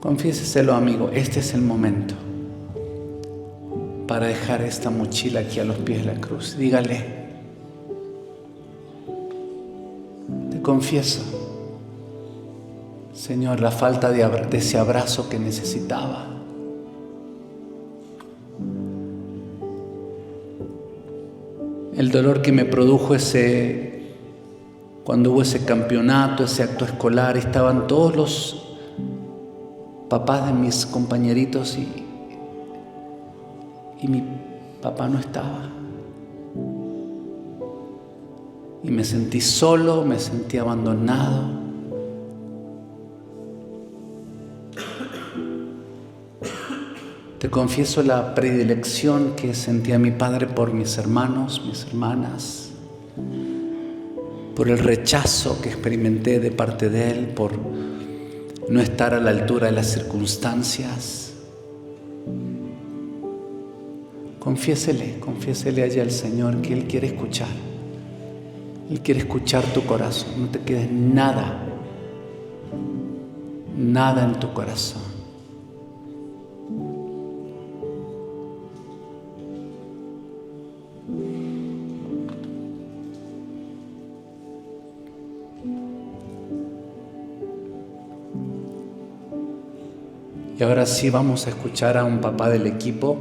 Confiéseselo, amigo, este es el momento para dejar esta mochila aquí a los pies de la cruz. Dígale: te confieso, Señor, la falta de ese abrazo que necesitaba. El dolor que me produjo cuando hubo ese campeonato, ese acto escolar, estaban todos los papás de mis compañeritos y mi papá no estaba. Y me sentí solo, me sentí abandonado. Te confieso la predilección que sentía mi padre por mis hermanos, mis hermanas, por el rechazo que experimenté de parte de él, por no estar a la altura de las circunstancias. Confiésele allá al Señor que Él quiere escuchar. Él quiere escuchar tu corazón. No te quedes nada en tu corazón. Y ahora sí vamos a escuchar a un papá del equipo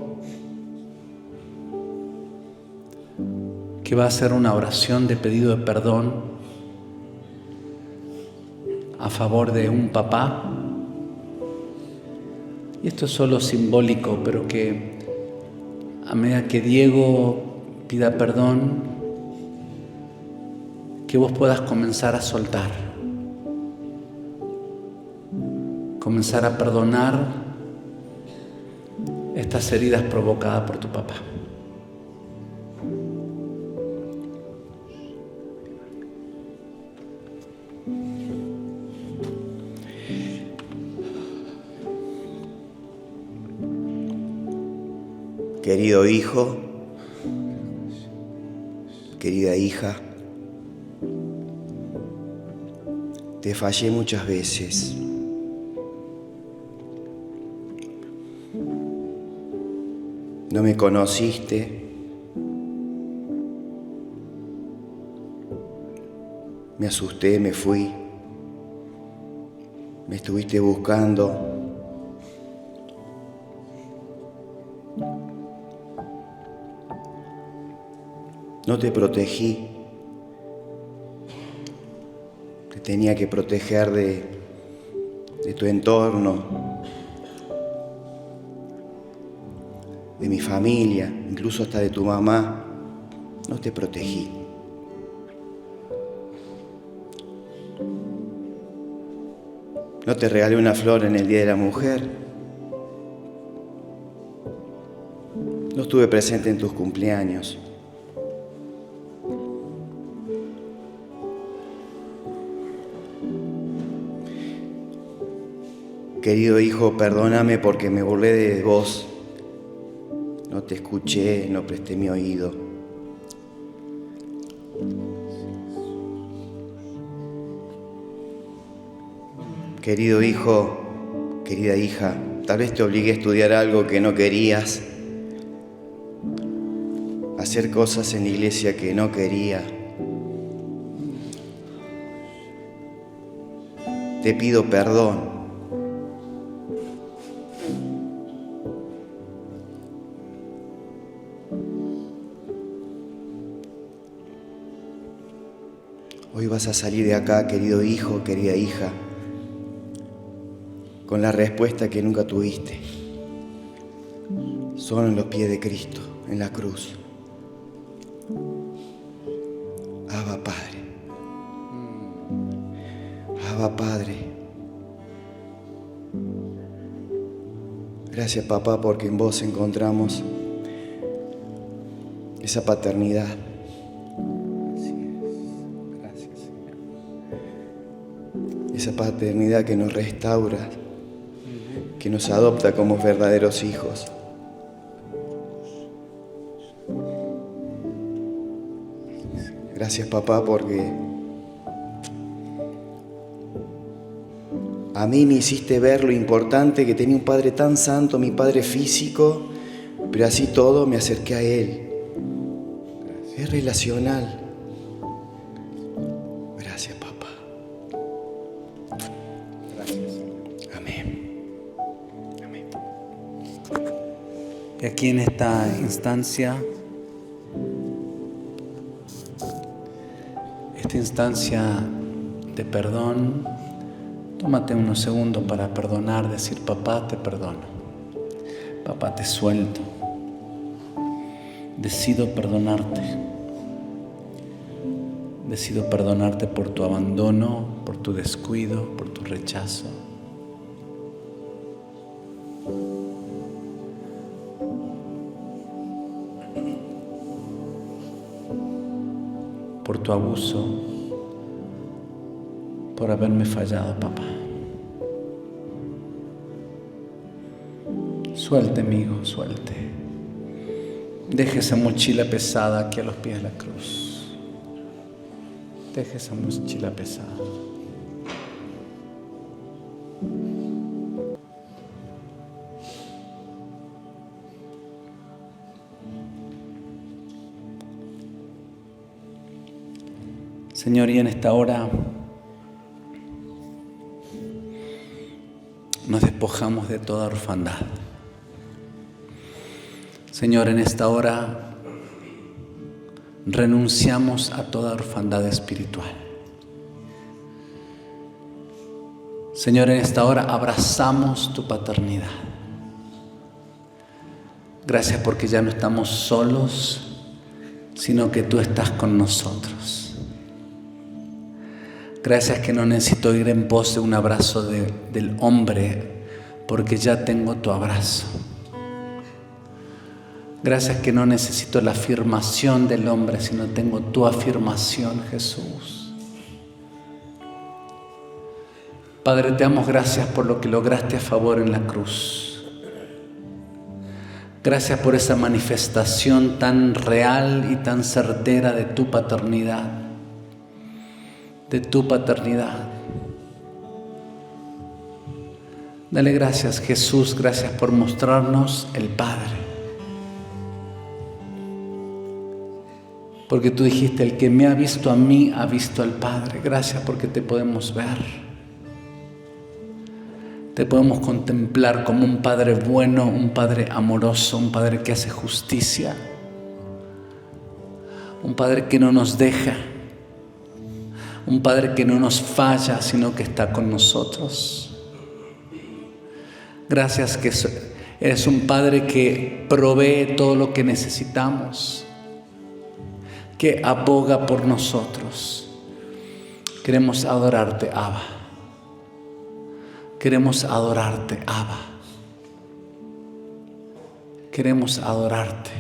que va a hacer una oración de pedido de perdón a favor de un papá. Y esto es solo simbólico, pero que a medida que Diego pida perdón, que vos puedas comenzar a soltar, comenzar a perdonar estas heridas provocadas por tu papá. Querido hijo, querida hija, te fallé muchas veces. No me conociste, me asusté, me fui, me estuviste buscando. No te protegí, te tenía que proteger de tu entorno, de mi familia, incluso hasta de tu mamá. No te protegí. No te regalé una flor en el Día de la Mujer. No estuve presente en tus cumpleaños. Querido hijo, perdóname porque me burlé de vos. No te escuché, no presté mi oído. Querido hijo, querida hija, tal vez te obligué a estudiar algo que no querías, a hacer cosas en la iglesia que no quería. Te pido perdón. Hoy vas a salir de acá, querido hijo, querida hija, con la respuesta que nunca tuviste. Solo en los pies de Cristo, en la cruz. Abba, Padre. Abba, Padre. Gracias, papá, porque en vos encontramos esa paternidad. Esa paternidad que nos restaura, que nos adopta como verdaderos hijos. Gracias, papá, porque a mí me hiciste ver lo importante que tenía un padre tan santo, mi padre físico, pero así todo me acerqué a él. Es relacional. Gracias, papá. Y aquí en esta instancia de perdón, tómate unos segundos para perdonar, decir: papá, te perdono, papá, te suelto, decido perdonarte por tu abandono, por tu descuido, por tu rechazo. por tu abuso, por haberme fallado, papá. Suelte, amigo, suelte. Deje esa mochila pesada aquí a los pies de la cruz. Deje esa mochila pesada. Señor, y en esta hora nos despojamos de toda orfandad. Señor, en esta hora renunciamos a toda orfandad espiritual. Señor, en esta hora abrazamos tu paternidad. Gracias porque ya no estamos solos, sino que tú estás con nosotros. Gracias que no necesito ir en pos de un abrazo del hombre, porque ya tengo tu abrazo. Gracias que no necesito la afirmación del hombre, sino tengo tu afirmación, Jesús. Padre, te damos gracias por lo que lograste a favor en la cruz. Gracias por esa manifestación tan real y tan certera de tu paternidad. De tu paternidad. Dale gracias, Jesús, gracias por mostrarnos el Padre. Porque tú dijiste, el que me ha visto a mí, ha visto al Padre. Gracias porque te podemos ver. Te podemos contemplar como un Padre bueno, un Padre amoroso, un Padre que hace justicia. Un Padre que no nos deja. Un Padre que no nos falla, sino que está con nosotros. Gracias que eres un Padre que provee todo lo que necesitamos, que aboga por nosotros. Queremos adorarte, Abba. Queremos adorarte, Abba. Queremos adorarte.